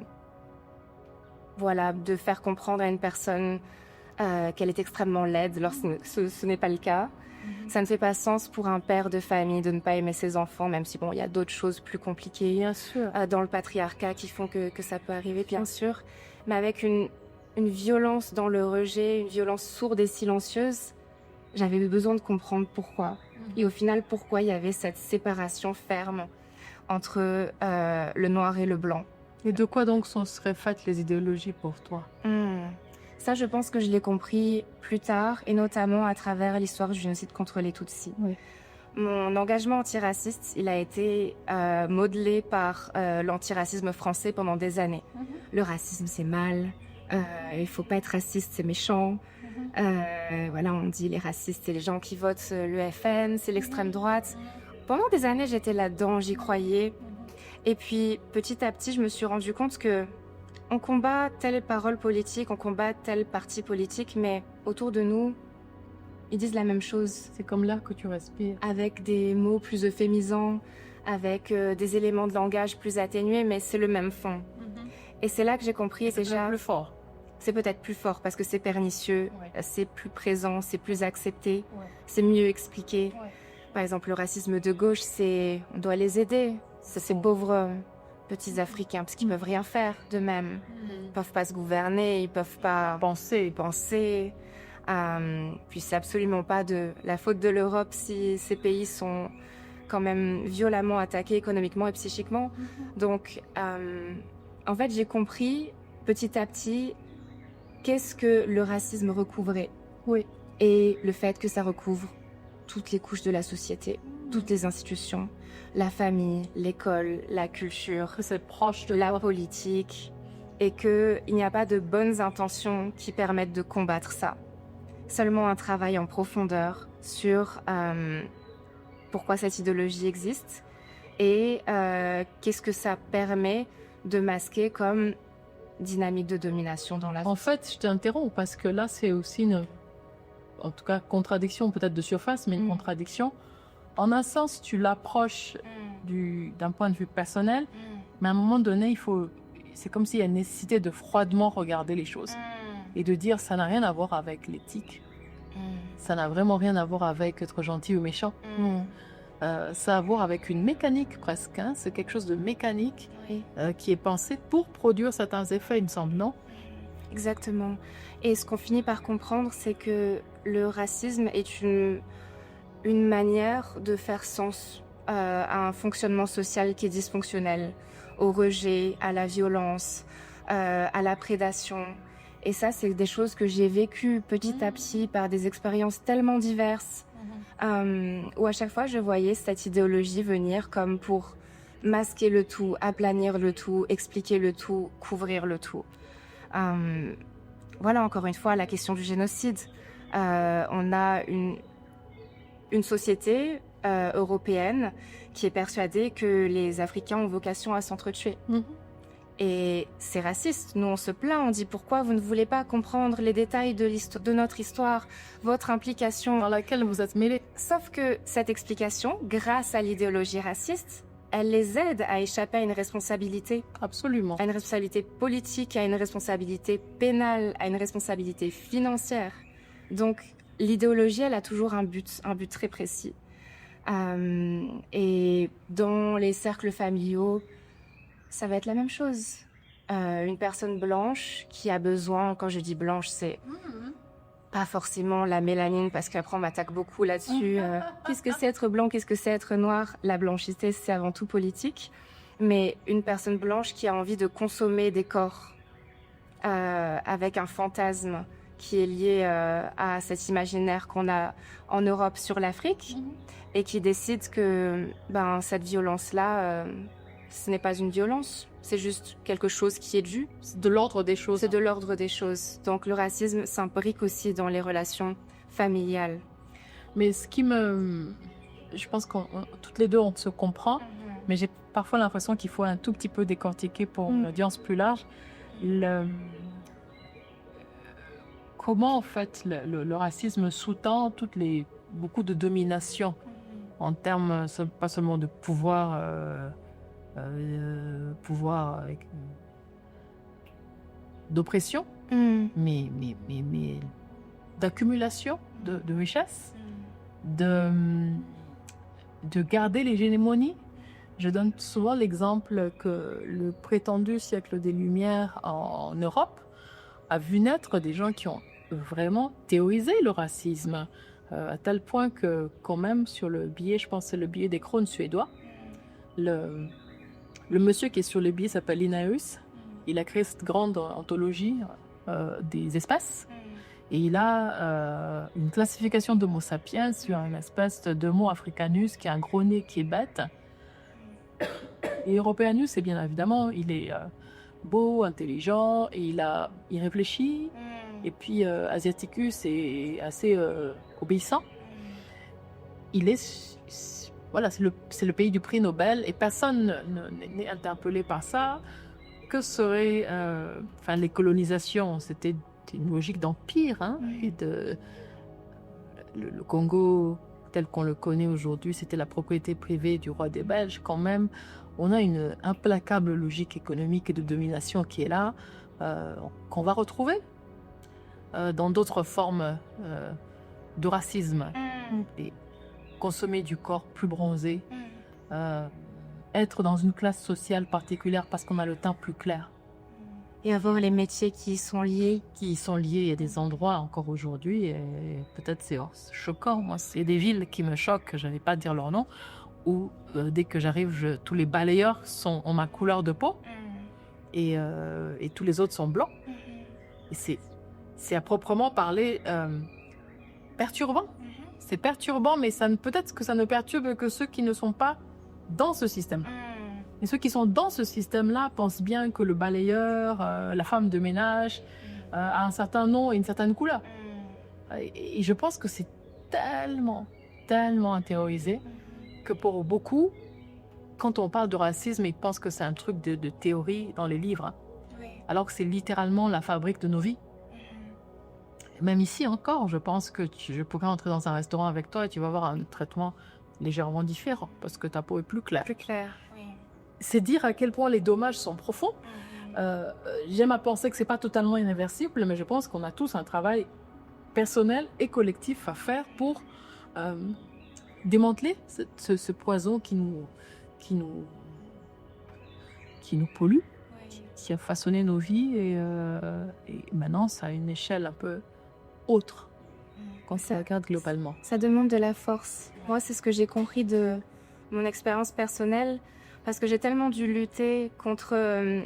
faire comprendre à une personne qu'elle est extrêmement laide lorsque ce n'est pas le cas. Ça ne fait pas sens pour un père de famille de ne pas aimer ses enfants, même si il y a d'autres choses plus compliquées bien sûr. Dans le patriarcat qui font que ça peut arriver, bien sûr. Mais avec une violence dans le rejet, une violence sourde et silencieuse, j'avais eu besoin de comprendre pourquoi. Et au final, pourquoi il y avait cette séparation ferme entre le noir et le blanc. Et de quoi donc seraient faites les idéologies pour toi? Ça, je pense que je l'ai compris plus tard, et notamment à travers l'histoire du génocide contre les Tutsis. Oui. Mon engagement antiraciste, il a été modelé par l'antiracisme français pendant des années. Le racisme, c'est mal. Il ne faut pas être raciste, c'est méchant. On dit les racistes, c'est les gens qui votent le FN, c'est l'extrême droite. Pendant des années, j'étais là-dedans, j'y croyais. Et puis, petit à petit, je me suis rendu compte que on combat telle parole politique, on combat tel parti politique, mais autour de nous, ils disent la même chose. C'est comme l'air que tu respires. Avec des mots plus euphémisants, avec des éléments de langage plus atténués, mais c'est le même fond. Et c'est là que j'ai compris. C'est déjà plus fort. C'est peut-être plus fort parce que c'est pernicieux, c'est plus présent, c'est plus accepté, c'est mieux expliqué. Par exemple, le racisme de gauche, on doit les aider. C'est ces pauvres petits Africains, parce qu'ils ne peuvent rien faire d'eux-mêmes. Ils ne peuvent pas se gouverner, ils ne peuvent pas penser. Puis c'est absolument pas de la faute de l'Europe si ces pays sont quand même violemment attaqués économiquement et psychiquement. Donc, en fait, j'ai compris petit à petit qu'est-ce que le racisme recouvrait. Oui. Et le fait que ça recouvre toutes les couches de la société, toutes les institutions, la famille, l'école, la culture, c'est proche de la politique, et qu'il n'y a pas de bonnes intentions qui permettent de combattre ça. Seulement un travail en profondeur sur pourquoi cette idéologie existe et qu'est-ce que ça permet de masquer comme dynamique de domination dans la société. En fait, je t'interromps parce que là, c'est aussi une, en tout cas, contradiction peut-être de surface, mais une contradiction. En un sens, tu l'approches d'un point de vue personnel, mais à un moment donné, c'est comme s'il y a une nécessité de froidement regarder les choses et de dire ça n'a rien à voir avec l'éthique. Ça n'a vraiment rien à voir avec être gentil ou méchant. Ça a à voir avec une mécanique presque. C'est quelque chose de mécanique qui est pensé pour produire certains effets, il me semble, non? Exactement. Et ce qu'on finit par comprendre, c'est que le racisme est une manière de faire sens à un fonctionnement social qui est dysfonctionnel, au rejet, à la violence, à la prédation. Et ça, c'est des choses que j'ai vécues petit à petit par des expériences tellement diverses, où à chaque fois, je voyais cette idéologie venir comme pour masquer le tout, aplanir le tout, expliquer le tout, couvrir le tout. Voilà, encore une fois, la question du génocide. On a une société européenne qui est persuadée que les Africains ont vocation à s'entretuer. Et c'est raciste. Nous, on se plaint, on dit pourquoi vous ne voulez pas comprendre les détails de notre histoire, votre implication dans laquelle vous êtes mêlés. Sauf que cette explication, grâce à l'idéologie raciste, elle les aide à échapper à une responsabilité. Absolument. À une responsabilité politique, à une responsabilité pénale, à une responsabilité financière. Donc, l'idéologie, elle a toujours un but très précis. Et dans les cercles familiaux, ça va être la même chose. Une personne blanche qui a besoin, quand je dis blanche, c'est pas forcément la mélanine, parce qu'après on m'attaque beaucoup là-dessus. Qu'est-ce que c'est être blanc, qu'est-ce que c'est être noir? La blancité, c'est avant tout politique. Mais une personne blanche qui a envie de consommer des corps avec un fantasme qui est lié à cet imaginaire qu'on a en Europe sur l'Afrique, et qui décide que cette violence-là, ce n'est pas une violence, c'est juste quelque chose qui est dû. C'est de l'ordre des choses. C'est de l'ordre des choses. Donc le racisme s'imbrique aussi dans les relations familiales. Mais je pense que toutes les deux, on se comprend, mais j'ai parfois l'impression qu'il faut un tout petit peu décortiquer pour une audience plus large. comment en fait le racisme sous-tend beaucoup de domination en termes pas seulement de pouvoir, d'oppression, mais d'accumulation de richesses, de garder l'hégémonie. Je donne souvent l'exemple que le prétendu siècle des Lumières en Europe a vu naître des gens qui ont vraiment théorisé le racisme, à tel point que quand même sur le billet, je pense que c'est le billet des crônes suédois, le monsieur qui est sur le billet s'appelle Linnaeus. Il a créé cette grande anthologie des espèces. Et il a une classification d'Homo sapiens sur une espèce d'Homo africanus qui a un gros nez qui est bête. Et Europeanus, c'est bien évidemment, il est beau, intelligent, et il réfléchit. Et puis Asiaticus est assez obéissant. Voilà, c'est le pays du prix Nobel, et personne n'est interpellé par ça. Que serait, les colonisations, c'était une logique d'empire, et le Congo tel qu'on le connaît aujourd'hui, c'était la propriété privée du roi des Belges. Quand même, on a une implacable logique économique et de domination qui est là, qu'on va retrouver dans d'autres formes de racisme. Et consommer du corps plus bronzé, être dans une classe sociale particulière parce qu'on a le teint plus clair. Et avoir les métiers qui y sont liés. Il y a des endroits encore aujourd'hui, et peut-être c'est choquant. Moi, c'est des villes qui me choquent, je ne vais pas dire leur nom, où dès que j'arrive, tous les balayeurs ont ma couleur de peau, et tous les autres sont blancs. Et c'est à proprement parler perturbant. C'est perturbant, mais peut-être que ça ne perturbe que ceux qui ne sont pas dans ce système. Et ceux qui sont dans ce système-là pensent bien que le balayeur, la femme de ménage, a un certain nom et une certaine couleur. Et je pense que c'est tellement, tellement intériorisé que pour beaucoup, quand on parle de racisme, ils pensent que c'est un truc de théorie dans les livres. Alors que c'est littéralement la fabrique de nos vies. Même ici encore, je pense que je pourrais entrer dans un restaurant avec toi et tu vas avoir un traitement légèrement différent parce que ta peau est plus claire. Plus claire, oui. C'est dire à quel point les dommages sont profonds. J'aime à penser que c'est pas totalement irréversible, mais je pense qu'on a tous un travail personnel et collectif à faire pour démanteler ce poison qui nous pollue, qui a façonné nos vies, et maintenant ça a une échelle un peu autre quand ça regarde globalement. Ça demande de la force. Moi, c'est ce que j'ai compris de mon expérience personnelle, parce que j'ai tellement dû lutter contre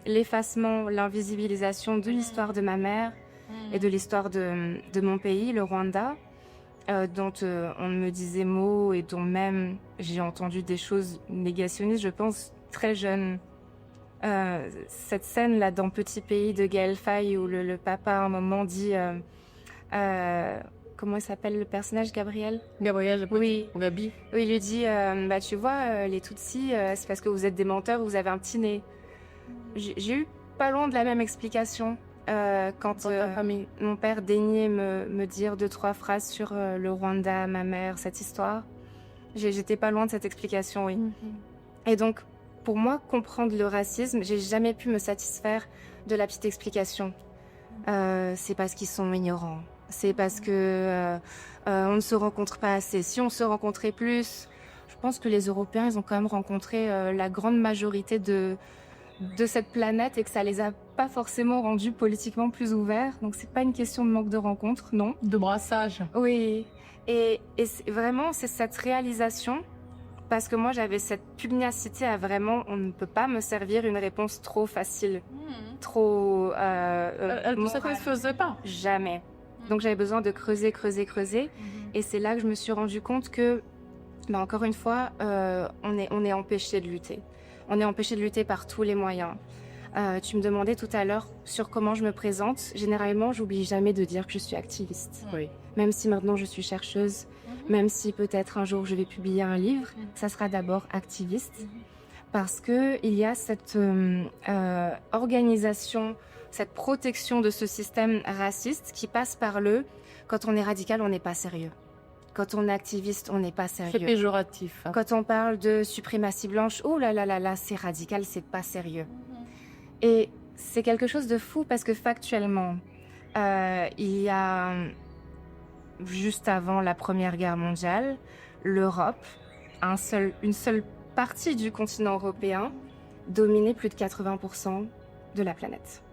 l'effacement, l'invisibilisation de l'histoire de ma mère et de l'histoire de mon pays, le Rwanda, dont on me disait mot et dont même j'ai entendu des choses négationnistes, je pense, très jeune. Cette scène-là dans Petit Pays de Gaël Faye où le papa à un moment dit... comment il s'appelle le personnage, Gabriel, oui. Gabi. Oui, il lui dit tu vois, les Tutsis, c'est parce que vous êtes des menteurs, vous avez un petit nez. J'ai eu pas loin de la même explication quand mon père daignait me dire 2-3 phrases sur le Rwanda, ma mère, cette histoire. J'étais pas loin de cette explication, oui. Et donc, pour moi, comprendre le racisme, j'ai jamais pu me satisfaire de la petite explication. C'est parce qu'ils sont ignorants. C'est parce que on ne se rencontre pas assez. Si on se rencontrait plus, je pense que les Européens, ils ont quand même rencontré la grande majorité de cette planète et que ça les a pas forcément rendus politiquement plus ouverts. Donc c'est pas une question de manque de rencontres, non. De brassage. Oui. Et vraiment, c'est cette réalisation, parce que moi j'avais cette pugnacité à vraiment, on ne peut pas me servir une réponse trop facile, trop elle ne se faisait pas. Jamais. Donc j'avais besoin de creuser. Et c'est là que je me suis rendu compte que, encore une fois, on est empêché de lutter. On est empêché de lutter par tous les moyens. Tu me demandais tout à l'heure sur comment je me présente. Généralement, j'oublie jamais de dire que je suis activiste. Oui. Même si maintenant je suis chercheuse, même si peut-être un jour je vais publier un livre, ça sera d'abord activiste. Parce qu'il y a cette organisation cette protection de ce système raciste qui passe par le « quand on est radical, on n'est pas sérieux ». Quand on est activiste, on n'est pas sérieux. C'est péjoratif. Quand on parle de suprématie blanche, oh là là là là, c'est radical, c'est pas sérieux. Et c'est quelque chose de fou parce que factuellement, il y a, juste avant la Première Guerre mondiale, l'Europe, une seule partie du continent européen, dominait plus de 80% de la planète.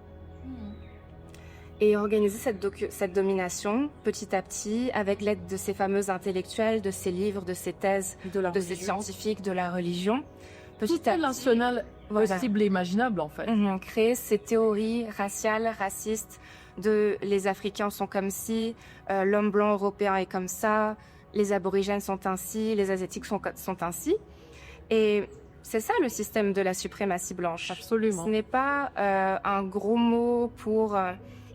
Et organiser cette domination petit à petit avec l'aide de ces fameux intellectuels, de ces livres, de ces thèses, de ces scientifiques, de la religion. Tout est national possible et imaginable en fait. Créer ces théories raciales, racistes, de les Africains sont comme ci, l'homme blanc européen est comme ça, les aborigènes sont ainsi, les asiatiques sont ainsi. Et c'est ça le système de la suprématie blanche. Absolument. Ce n'est pas un gros mot pour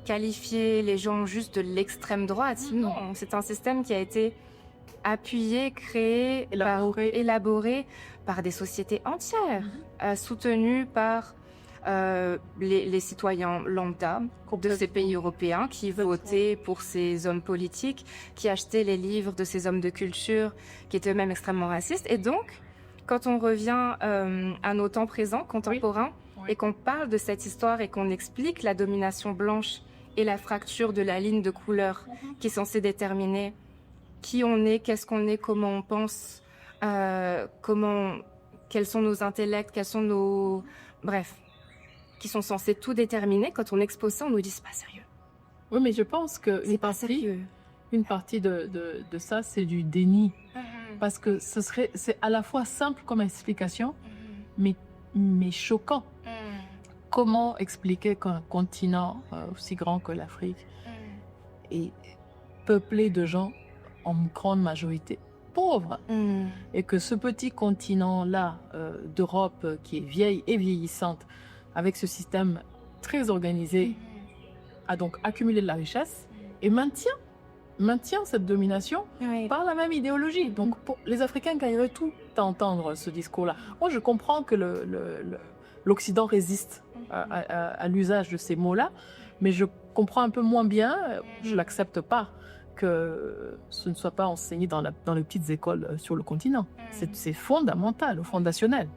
qualifier les gens juste de l'extrême droite. Non, c'est un système qui a été appuyé, créé, élaboré par des sociétés entières, soutenu par les citoyens lambda de ces pays européens qui votaient pour ces hommes politiques, qui achetaient les livres de ces hommes de culture qui étaient eux-mêmes extrêmement racistes. Et donc, quand on revient à nos temps présents, contemporains, et qu'on parle de cette histoire et qu'on explique la domination blanche et la fracture de la ligne de couleur qui est censée déterminer qui on est, qu'est-ce qu'on est, comment on pense, quels sont nos intellects, quels sont nos... Bref, qui sont censés tout déterminer. Quand on expose ça, on nous dit c'est pas sérieux. Oui, mais je pense qu'une partie de ça, c'est du déni. Parce que c'est à la fois simple comme explication, mais choquant. Comment expliquer qu'un continent aussi grand que l'Afrique est peuplé de gens en grande majorité pauvres et que ce petit continent-là d'Europe qui est vieille et vieillissante, avec ce système très organisé, a donc accumulé de la richesse et maintient cette domination par la même idéologie. Donc les Africains gagneraient tout à entendre ce discours-là. Moi, je comprends que l'Occident résiste à l'usage de ces mots-là, mais je comprends un peu moins bien, je l'accepte pas, que ce ne soit pas enseigné dans les petites écoles sur le continent. C'est fondamental, fondationnel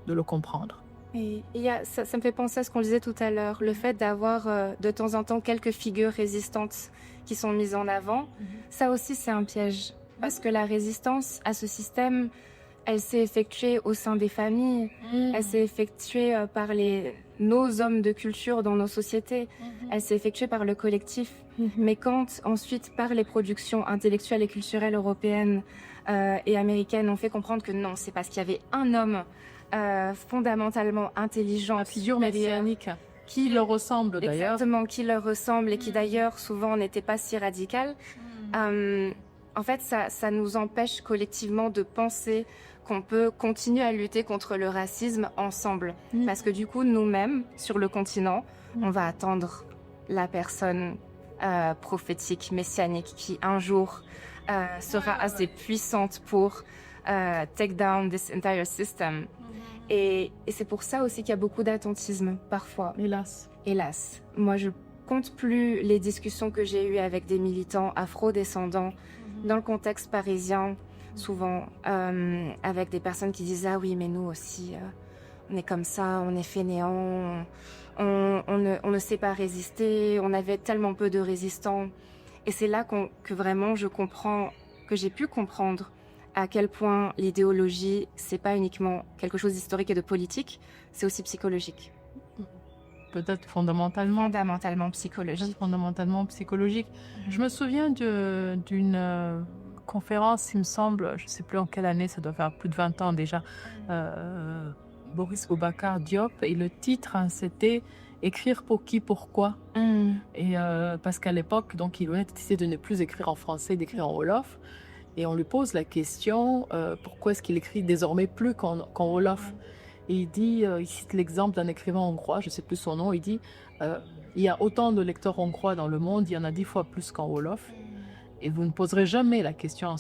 de le comprendre. Et ça me fait penser à ce qu'on disait tout à l'heure, le fait d'avoir de temps en temps quelques figures résistantes qui sont mises en avant, ça aussi c'est un piège. Parce que la résistance à ce système, elle s'est effectuée au sein des familles, elle s'est effectuée par nos hommes de culture dans nos sociétés, elle s'est effectuée par le collectif. Mais quand ensuite, par les productions intellectuelles et culturelles européennes et américaines, on fait comprendre que non, c'est parce qu'il y avait un homme fondamentalement intelligent, la figure messianique qui leur ressemble d'ailleurs. Exactement, qui leur ressemble et qui d'ailleurs souvent n'était pas si radical. En fait, ça nous empêche collectivement de penser qu'on peut continuer à lutter contre le racisme ensemble. Parce que du coup, nous-mêmes, sur le continent, on va attendre la personne prophétique, messianique, qui un jour sera assez puissante pour take down this entire system. Et c'est pour ça aussi qu'il y a beaucoup d'attentisme, parfois. Hélas. Hélas. Moi, je compte plus les discussions que j'ai eues avec des militants afro-descendants dans le contexte parisien, souvent avec des personnes qui disent « Ah oui, mais nous aussi, on est comme ça, on est fainéants, on ne sait pas résister, on avait tellement peu de résistants. » Et c'est là que vraiment que j'ai pu comprendre à quel point l'idéologie, c'est pas uniquement quelque chose d'historique et de politique, c'est aussi psychologique. Peut-être fondamentalement psychologique. Fondamentalement psychologique. Je me souviens d'une conférence, il me semble, je ne sais plus en quelle année, ça doit faire plus de 20 ans déjà, Boris Boubacar Diop, et le titre, c'était « Écrire pour qui, pourquoi ?» Et parce qu'à l'époque, donc, il venait d'essayer de ne plus écrire en français, d'écrire en wolof. Et on lui pose la question, pourquoi est-ce qu'il écrit désormais plus qu'en wolof? Et il dit, il cite l'exemple d'un écrivain hongrois, je ne sais plus son nom, il dit, il y a autant de lecteurs hongrois dans le monde, il y en a 10 fois plus qu'en wolof. Et vous ne poserez jamais la question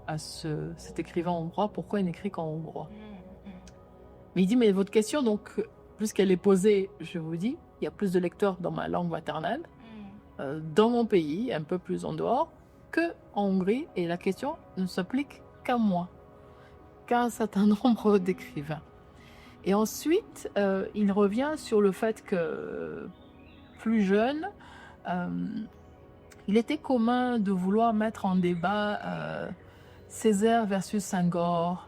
à cet écrivain hongrois, pourquoi il n'écrit qu'en hongrois? Mais il dit, mais votre question, donc, puisqu'elle est posée, je vous dis, il y a plus de lecteurs dans ma langue maternelle, dans mon pays, un peu plus en dehors, qu'en Hongrie. Et la question ne s'applique qu'à moi, qu'à un certain nombre d'écrivains. Et ensuite, il revient sur le fait que, plus jeune, il était commun de vouloir mettre en débat Césaire versus Senghor,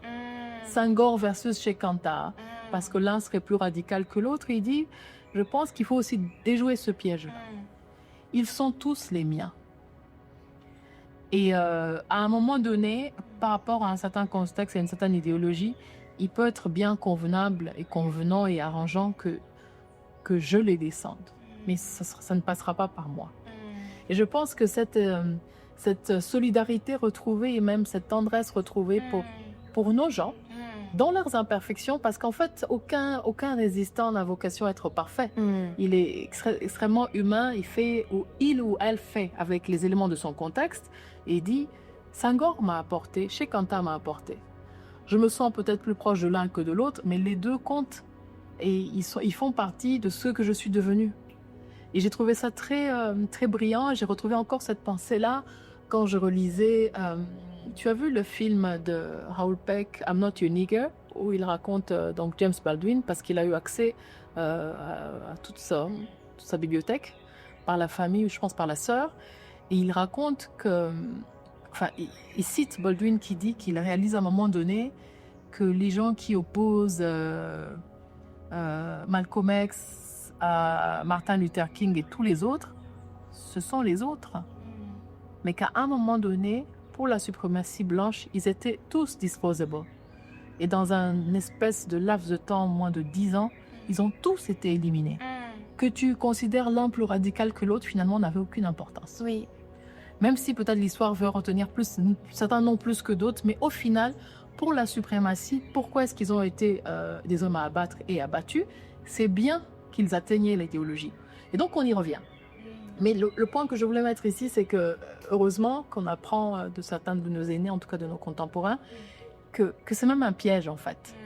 Senghor versus Che Kanta, parce que l'un serait plus radical que l'autre. Il dit, je pense qu'il faut aussi déjouer ce piège-là. Ils sont tous les miens. Et à un moment donné, par rapport à un certain contexte et à une certaine idéologie, il peut être bien convenable et convenant et arrangeant que je les descende. Mais ça ne passera pas par moi. Et je pense que cette solidarité retrouvée et même cette tendresse retrouvée pour nos gens, dans leurs imperfections, parce qu'en fait, aucun résistant n'a vocation à être parfait. Il est extrêmement humain, il ou elle fait avec les éléments de son contexte, et dit, Senghor m'a apporté, Che Kanta m'a apporté. Je me sens peut-être plus proche de l'un que de l'autre, mais les deux comptent, et ils font partie de ce que je suis devenue. Et j'ai trouvé ça très, très brillant, et j'ai retrouvé encore cette pensée-là quand je relisais... tu as vu le film de Raoul Peck, I'm Not Your Nigger, où il raconte donc James Baldwin, parce qu'il a eu accès à toute sa bibliothèque, par la famille, ou je pense par la sœur, et il raconte que... Enfin, il cite Baldwin qui dit qu'il réalise à un moment donné que les gens qui opposent Malcolm X à Martin Luther King et tous les autres, ce sont les autres. Mais qu'à un moment donné, pour la suprématie blanche, ils étaient tous disposable. Et dans un espèce de laps de temps, moins de 10 ans, ils ont tous été éliminés. Que tu considères l'un plus radical que l'autre, finalement, n'avait aucune importance. Oui. Même si peut-être l'histoire veut retenir certains noms plus que d'autres, mais au final, pour la suprématie, pourquoi est-ce qu'ils ont été des hommes à abattre et abattus? C'est bien qu'ils atteignaient l'idéologie. Et donc, on y revient. Mais le point que je voulais mettre ici, c'est que, heureusement, qu'on apprend de certains de nos aînés, en tout cas de nos contemporains, que c'est même un piège, en fait.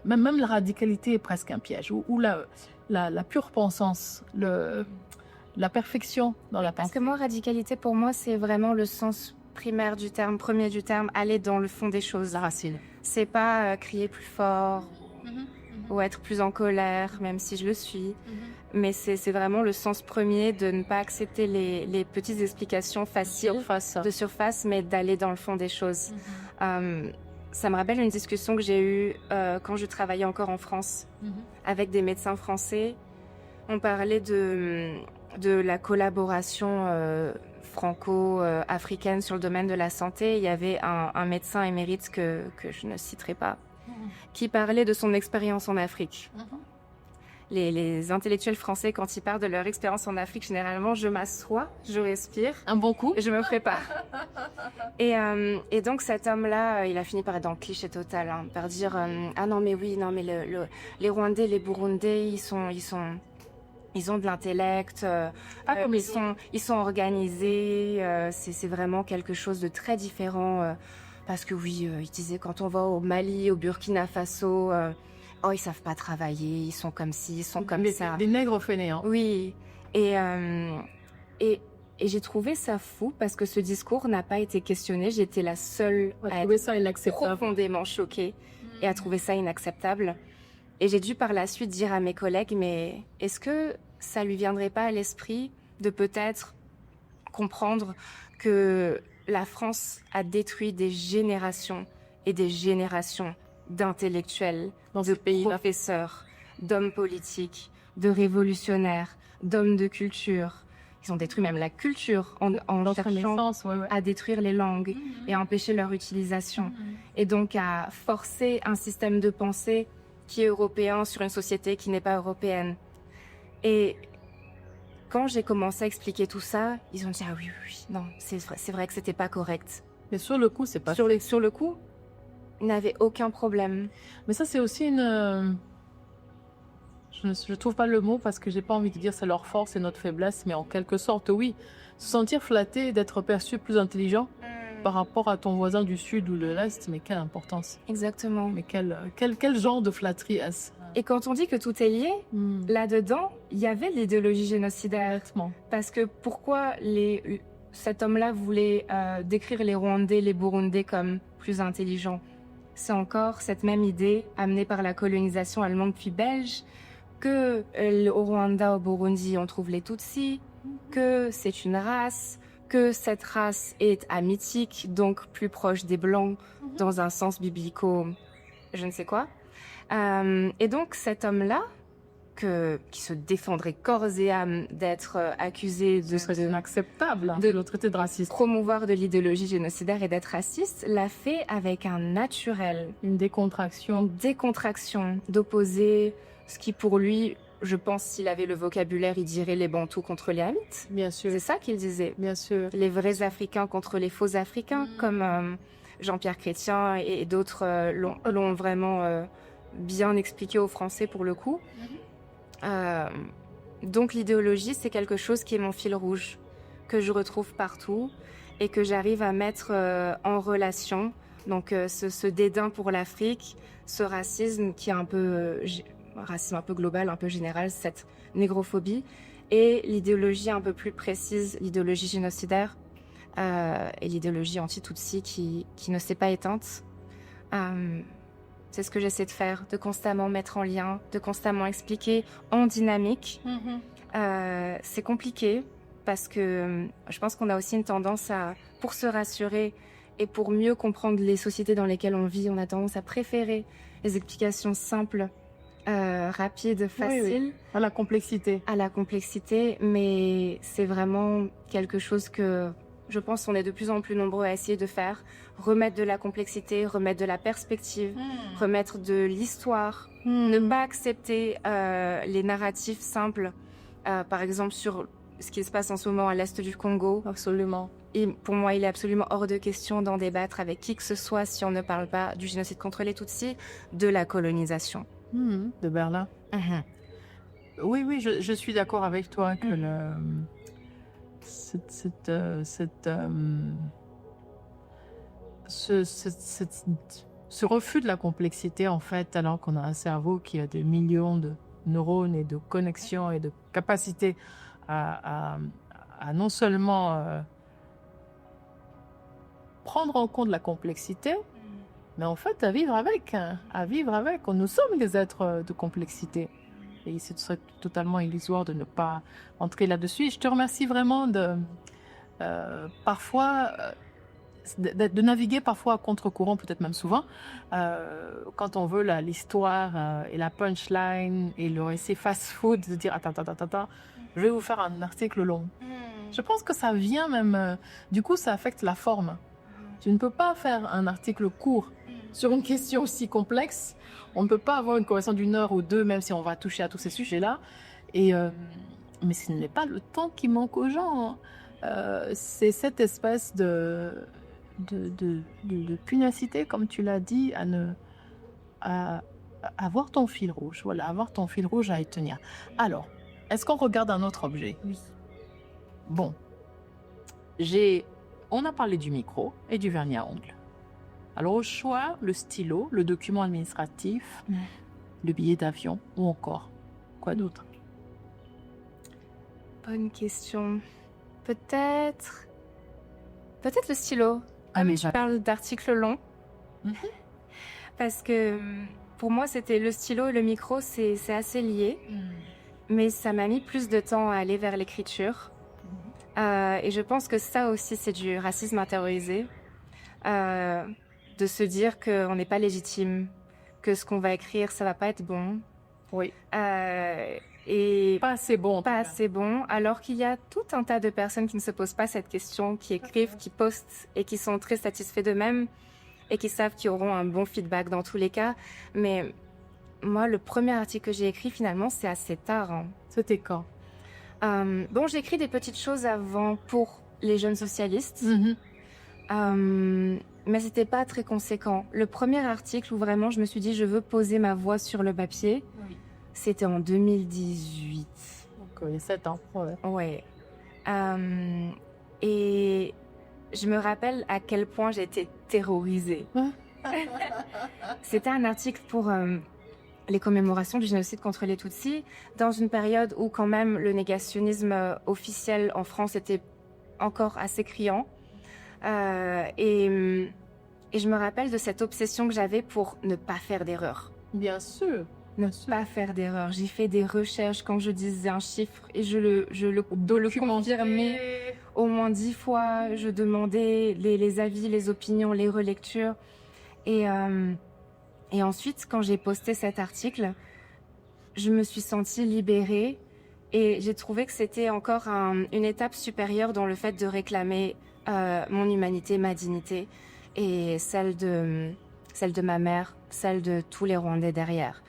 Même la radicalité est presque un piège, ou la pure pensance, la perfection dans la pensée. Parce que moi, radicalité, pour moi, c'est vraiment le sens primaire du terme, premier du terme, aller dans le fond des choses. La racine. C'est pas crier plus fort ou être plus en colère, même si je le suis. Mais c'est vraiment le sens premier de ne pas accepter les petites explications faciles de surface, mais d'aller dans le fond des choses. Ça me rappelle une discussion que j'ai eue quand je travaillais encore en France avec des médecins français. On parlait de la collaboration franco-africaine sur le domaine de la santé. Il y avait un médecin émérite que je ne citerai pas, qui parlait de son expérience en Afrique. Les intellectuels français, quand ils parlent de leur expérience en Afrique, généralement, je m'assois, je respire. Un bon coup. Et je me prépare. Et donc, cet homme-là, il a fini par être dans le cliché total, par dire ah non, mais oui, non, mais les Rwandais, les Burundais, ils ont de l'intellect, ils sont organisés, c'est vraiment quelque chose de très différent. Parce que oui, il disait quand on va au Mali, au Burkina Faso, ils savent pas travailler, ils sont comme ci, ils sont comme ça. Des nègres fainéants. Oui, et j'ai trouvé ça fou parce que ce discours n'a pas été questionné. J'étais la seule à être profondément choquée et à trouver ça inacceptable. Et j'ai dû par la suite dire à mes collègues, mais est-ce que ça lui viendrait pas à l'esprit de peut-être comprendre que la France a détruit des générations et des générations d'intellectuels, de professeurs, d'hommes politiques, de révolutionnaires, d'hommes de culture. Ils ont détruit même la culture en cherchant à détruire les langues et à empêcher leur utilisation. Et donc à forcer un système de pensée qui est européen sur une société qui n'est pas européenne. Et quand j'ai commencé à expliquer tout ça, ils ont dit ah oui, non, c'est vrai que c'était pas correct. Mais sur le coup, c'est pas sur le coup, ils n'avaient aucun problème. Mais ça, c'est aussi une... Je trouve pas le mot parce que j'ai pas envie de dire c'est leur force et notre faiblesse, mais en quelque sorte, oui. Se sentir flatté, d'être perçu plus intelligent par rapport à ton voisin du sud ou de l'est, mais quelle importance. Exactement. Mais quel genre de flatterie est-ce? Et quand on dit que tout est lié, là-dedans, il y avait l'idéologie génocidaire. Parce que pourquoi cet homme-là voulait décrire les Rwandais, les Burundais comme plus intelligents? C'est encore cette même idée amenée par la colonisation allemande puis belge, que au Rwanda, au Burundi, on trouve les Tutsis, que c'est une race, que cette race est hamitique, donc plus proche des Blancs, dans un sens biblico, je ne sais quoi. Et donc cet homme-là, qui se défendrait corps et âme d'être accusé de... Ce serait inacceptable de le traiter de raciste. Promouvoir de l'idéologie génocidaire et d'être raciste, l'a fait avec un naturel. Une décontraction. Une décontraction, d'opposer ce qui pour lui, je pense s'il avait le vocabulaire, il dirait les Bantous contre les Hamites. Bien sûr. C'est ça qu'il disait. Bien sûr. Les vrais Africains contre les faux Africains, comme Jean-Pierre Chrétien et d'autres l'ont vraiment bien expliqué aux Français pour le coup. Donc l'idéologie, c'est quelque chose qui est mon fil rouge, que je retrouve partout et que j'arrive à mettre en relation. Donc ce dédain pour l'Afrique, ce racisme qui est un peu racisme un peu global, un peu général, cette négrophobie, et l'idéologie un peu plus précise, l'idéologie génocidaire et l'idéologie anti-Tutsi qui ne s'est pas éteinte. C'est ce que j'essaie de faire, de constamment mettre en lien, de constamment expliquer en dynamique. C'est compliqué parce que je pense qu'on a aussi une tendance pour se rassurer et pour mieux comprendre les sociétés dans lesquelles on vit, on a tendance à préférer les explications simples, rapides, faciles. Oui. À la complexité. À la complexité, mais c'est vraiment quelque chose que je pense qu'on est de plus en plus nombreux à essayer de faire. Remettre de la complexité, remettre de la perspective, remettre de l'histoire. Ne pas accepter les narratifs simples, par exemple sur ce qui se passe en ce moment à l'est du Congo. Absolument. Et pour moi, il est absolument hors de question d'en débattre avec qui que ce soit si on ne parle pas du génocide contre les Tutsis, de la colonisation. De Berlin. Oui, je suis d'accord avec toi que ce refus de la complexité, en fait, alors qu'on a un cerveau qui a des millions de neurones et de connexions et de capacités à non seulement prendre en compte la complexité, mais en fait à vivre avec. Nous sommes des êtres de complexité. Et ce serait totalement illusoire de ne pas entrer là-dessus. Et je te remercie vraiment de naviguer parfois à contre-courant, peut-être même souvent, quand on veut l'histoire et la punchline et le récit fast-food, de dire attends, je vais vous faire un article long. Je pense que ça vient même, du coup ça affecte la forme. Tu ne peux pas faire un article court sur une question aussi complexe. On ne peut pas avoir une conversation d'1 heure ou 2, même si on va toucher à tous ces sujets-là. Mais ce n'est pas le temps qui manque aux gens. C'est cette espèce de pugnacité, comme tu l'as dit, à avoir ton fil rouge. Voilà, avoir ton fil rouge à y tenir. Alors, est-ce qu'on regarde un autre objet? Oui. Bon. On a parlé du micro et du vernis à ongles. Alors au choix, le stylo, le document administratif, le billet d'avion ou encore quoi d'autre? Bonne question. Peut-être le stylo. Mais je parle d'articles longs. Parce que pour moi, c'était le stylo et le micro, c'est assez lié. Mais ça m'a mis plus de temps à aller vers l'écriture. Et je pense que ça aussi, c'est du racisme intériorisé. De se dire qu'on n'est pas légitime, que ce qu'on va écrire, ça va pas être bon. Oui. Et pas assez bon. Pas assez bon, alors qu'il y a tout un tas de personnes qui ne se posent pas cette question, qui écrivent, qui postent et qui sont très satisfaits d'eux-mêmes et qui savent qu'ils auront un bon feedback dans tous les cas. Mais moi, le premier article que j'ai écrit, finalement, c'est assez tard. C'était quand? Bon, j'ai écrit des petites choses avant pour les jeunes socialistes. Mais c'était pas très conséquent. Le premier article où vraiment je me suis dit je veux poser ma voix sur le papier, c'était en 2018. Donc il y a 7 ans. Ouais. Et je me rappelle à quel point j'étais terrorisée. C'était un article pour les commémorations du génocide contre les Tutsis, dans une période où quand même le négationnisme officiel en France était encore assez criant. Et je me rappelle de cette obsession que j'avais pour ne pas faire d'erreur. Bien sûr. Ne pas faire d'erreur. J'ai fait des recherches quand je disais un chiffre et je le confirmais au moins 10 fois. Je demandais les avis, les opinions, les relectures. Et ensuite, quand j'ai posté cet article, je me suis sentie libérée et j'ai trouvé que c'était encore une étape supérieure dans le fait de réclamer mon humanité, ma dignité et celle de ma mère, celle de tous les Rwandais derrière.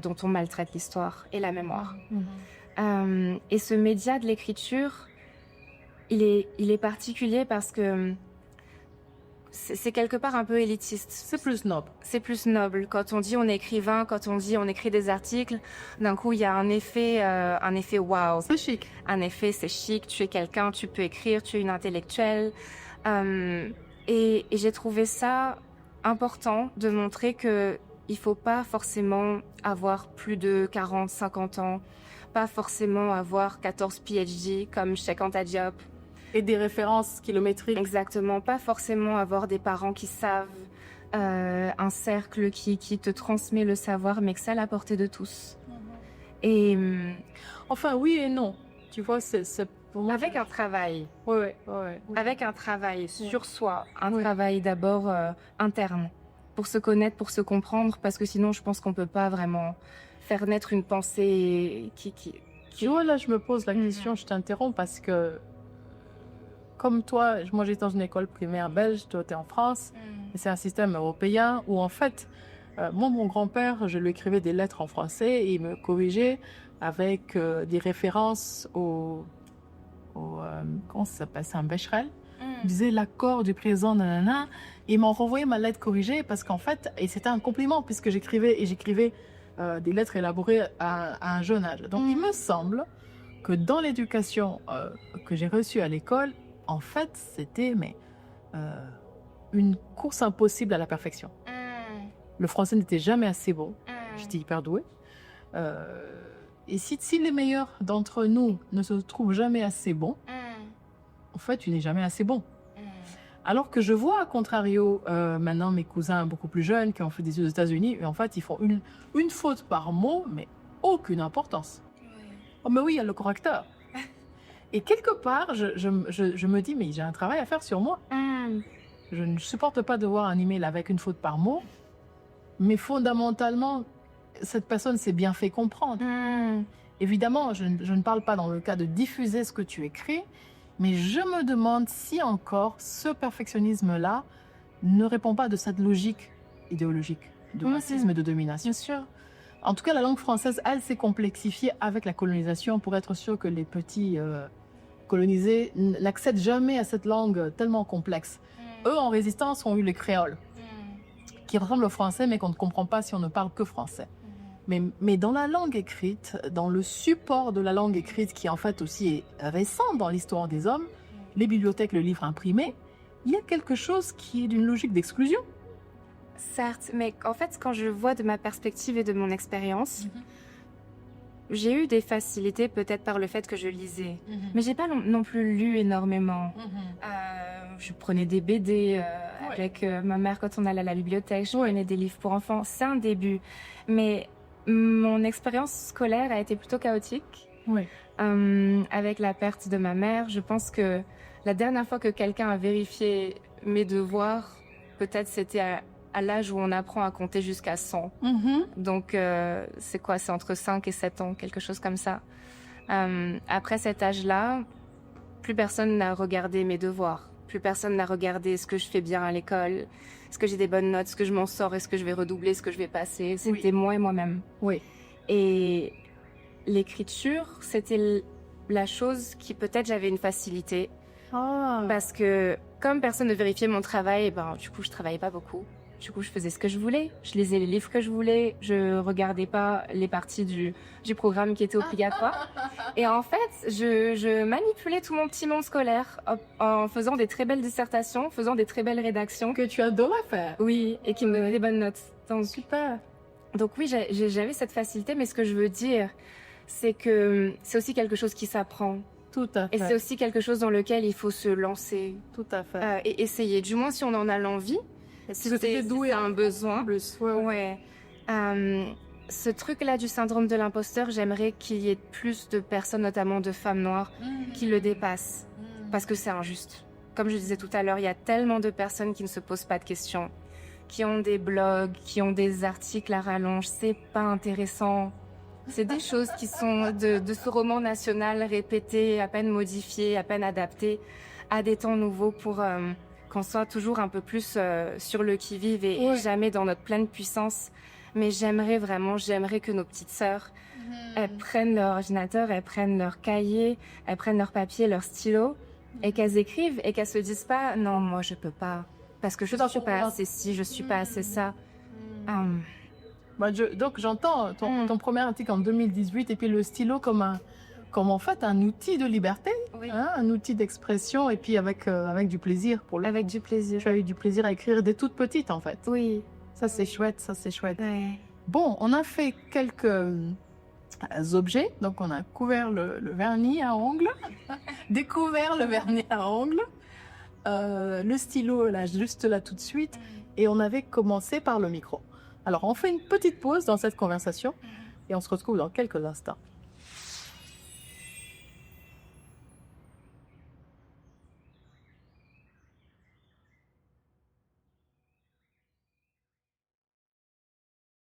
Dont on maltraite l'histoire et la mémoire. Et ce média de l'écriture, il est particulier parce que c'est quelque part un peu élitiste. C'est plus noble. C'est plus noble. Quand on dit on est écrivain, quand on dit on écrit des articles, d'un coup il y a un effet wow. C'est chic. Un effet, c'est chic, tu es quelqu'un, tu peux écrire, tu es une intellectuelle. Et j'ai trouvé ça important de montrer que il faut pas forcément avoir plus de 40, 50 ans, pas forcément avoir 14 PhD comme Cheikh Anta Diop. Et des références kilométriques. Exactement, pas forcément avoir des parents qui savent, un cercle qui te transmet le savoir, mais que ça à la portée de tous. Et enfin, oui et non. Tu vois, c'est pour moi. Avec un travail. Oui. Avec un travail sur soi, un travail d'abord interne. Pour se connaître, pour se comprendre, parce que sinon, je pense qu'on peut pas vraiment faire naître une pensée qui... Tu vois, là, je me pose la question, je t'interromps, parce que, comme toi, moi, j'étais dans une école primaire belge, toi, tu es en France, et c'est un système européen où, en fait, moi, mon grand-père, je lui écrivais des lettres en français, et il me corrigeait avec des références comment ça s'appelle, c'est un Becherel. Il disait l'accord du présent, nanana. Et il m'a renvoyé ma lettre corrigée parce qu'en fait, et c'était un compliment puisque j'écrivais des lettres élaborées à un jeune âge. Donc il me semble que dans l'éducation que j'ai reçue à l'école, en fait, c'était une course impossible à la perfection. Le français n'était jamais assez bon. J'étais hyper douée. Et si les meilleurs d'entre nous ne se trouvent jamais assez bons, en fait, tu n'es jamais assez bon. Alors que je vois, à contrario, maintenant mes cousins beaucoup plus jeunes qui ont fait des études aux États-Unis, et en fait, ils font une faute par mot, mais aucune importance. Oh, mais oui, il y a le correcteur. Et quelque part, je me dis, mais j'ai un travail à faire sur moi. Je ne supporte pas de voir un email avec une faute par mot, mais fondamentalement, cette personne s'est bien fait comprendre. Évidemment, je ne parle pas dans le cas de diffuser ce que tu écris, mais je me demande si encore ce perfectionnisme-là ne répond pas de cette logique idéologique de racisme et de domination. Bien sûr. En tout cas, la langue française, elle s'est complexifiée avec la colonisation pour être sûr que les petits colonisés n'accèdent jamais à cette langue tellement complexe. Eux, en résistance, ont eu le créole, qui ressemble au français, mais qu'on ne comprend pas si on ne parle que français. Mais dans la langue écrite, dans le support de la langue écrite, qui en fait aussi est récent dans l'histoire des hommes, les bibliothèques, le livre imprimé, il y a quelque chose qui est d'une logique d'exclusion. Certes, mais en fait, quand je vois de ma perspective et de mon expérience, j'ai eu des facilités peut-être par le fait que je lisais. Mais j'ai pas non plus lu énormément. Je prenais des BD avec ma mère quand on allait à la bibliothèque, je prenais des livres pour enfants. C'est un début. Mais mon expérience scolaire a été plutôt chaotique. Avec la perte de ma mère, je pense que la dernière fois que quelqu'un a vérifié mes devoirs, peut-être c'était à l'âge où on apprend à compter jusqu'à 100. Donc, c'est quoi? C'est entre 5 et 7 ans, quelque chose comme ça. Après cet âge-là, plus personne n'a regardé mes devoirs. Plus personne n'a regardé ce que je fais bien à l'école, est-ce que j'ai des bonnes notes, est-ce que je m'en sors, est-ce que je vais redoubler, est-ce que je vais passer. C'était moi et moi-même. Et l'écriture, c'était la chose qui peut-être j'avais une facilité. Parce que comme personne ne vérifiait mon travail, du coup, je travaillais pas beaucoup. Du coup, je faisais ce que je voulais. Je lisais les livres que je voulais. Je regardais pas les parties du programme qui étaient obligatoires. Et en fait, je manipulais tout mon petit monde scolaire en faisant des très belles dissertations, en faisant des très belles rédactions. Que tu adorais faire. Oui, et qui me donnaient des bonnes notes. Donc, super. Donc oui, j'avais cette facilité, mais ce que je veux dire, c'est que c'est aussi quelque chose qui s'apprend. Tout à fait. Et c'est aussi quelque chose dans lequel il faut se lancer. Tout à fait. Et essayer, du moins si on en a l'envie. Si c'est doué un besoin. Ouais. Ce truc-là du syndrome de l'imposteur, j'aimerais qu'il y ait plus de personnes, notamment de femmes noires, qui le dépassent. Parce que c'est injuste. Comme je disais tout à l'heure, il y a tellement de personnes qui ne se posent pas de questions, qui ont des blogs, qui ont des articles à rallonge. C'est pas intéressant. C'est des choses qui sont de ce roman national répété, à peine modifié, à peine adapté à des temps nouveaux pour qu'on soit toujours un peu plus sur le qui-vive et jamais dans notre pleine puissance. Mais j'aimerais que nos petites sœurs, elles prennent leur ordinateur, elles prennent leur cahier, elles prennent leur papier, leur stylo et qu'elles écrivent et qu'elles se disent pas « Non, moi je peux pas, parce que je ne suis pas assez ci, je suis pas assez ça. » Donc j'entends ton premier article en 2018 et puis le stylo comme en fait un outil de liberté, un outil d'expression et puis avec du plaisir. Avec du plaisir. Tu as eu du plaisir à écrire dès toute petite en fait. Oui. Ça c'est chouette, ça c'est chouette. Ouais. Bon, on a fait quelques objets, donc on a couvert le vernis à ongles, découvert le vernis à ongles, le stylo là, juste là tout de suite et on avait commencé par le micro. Alors, on fait une petite pause dans cette conversation et on se retrouve dans quelques instants.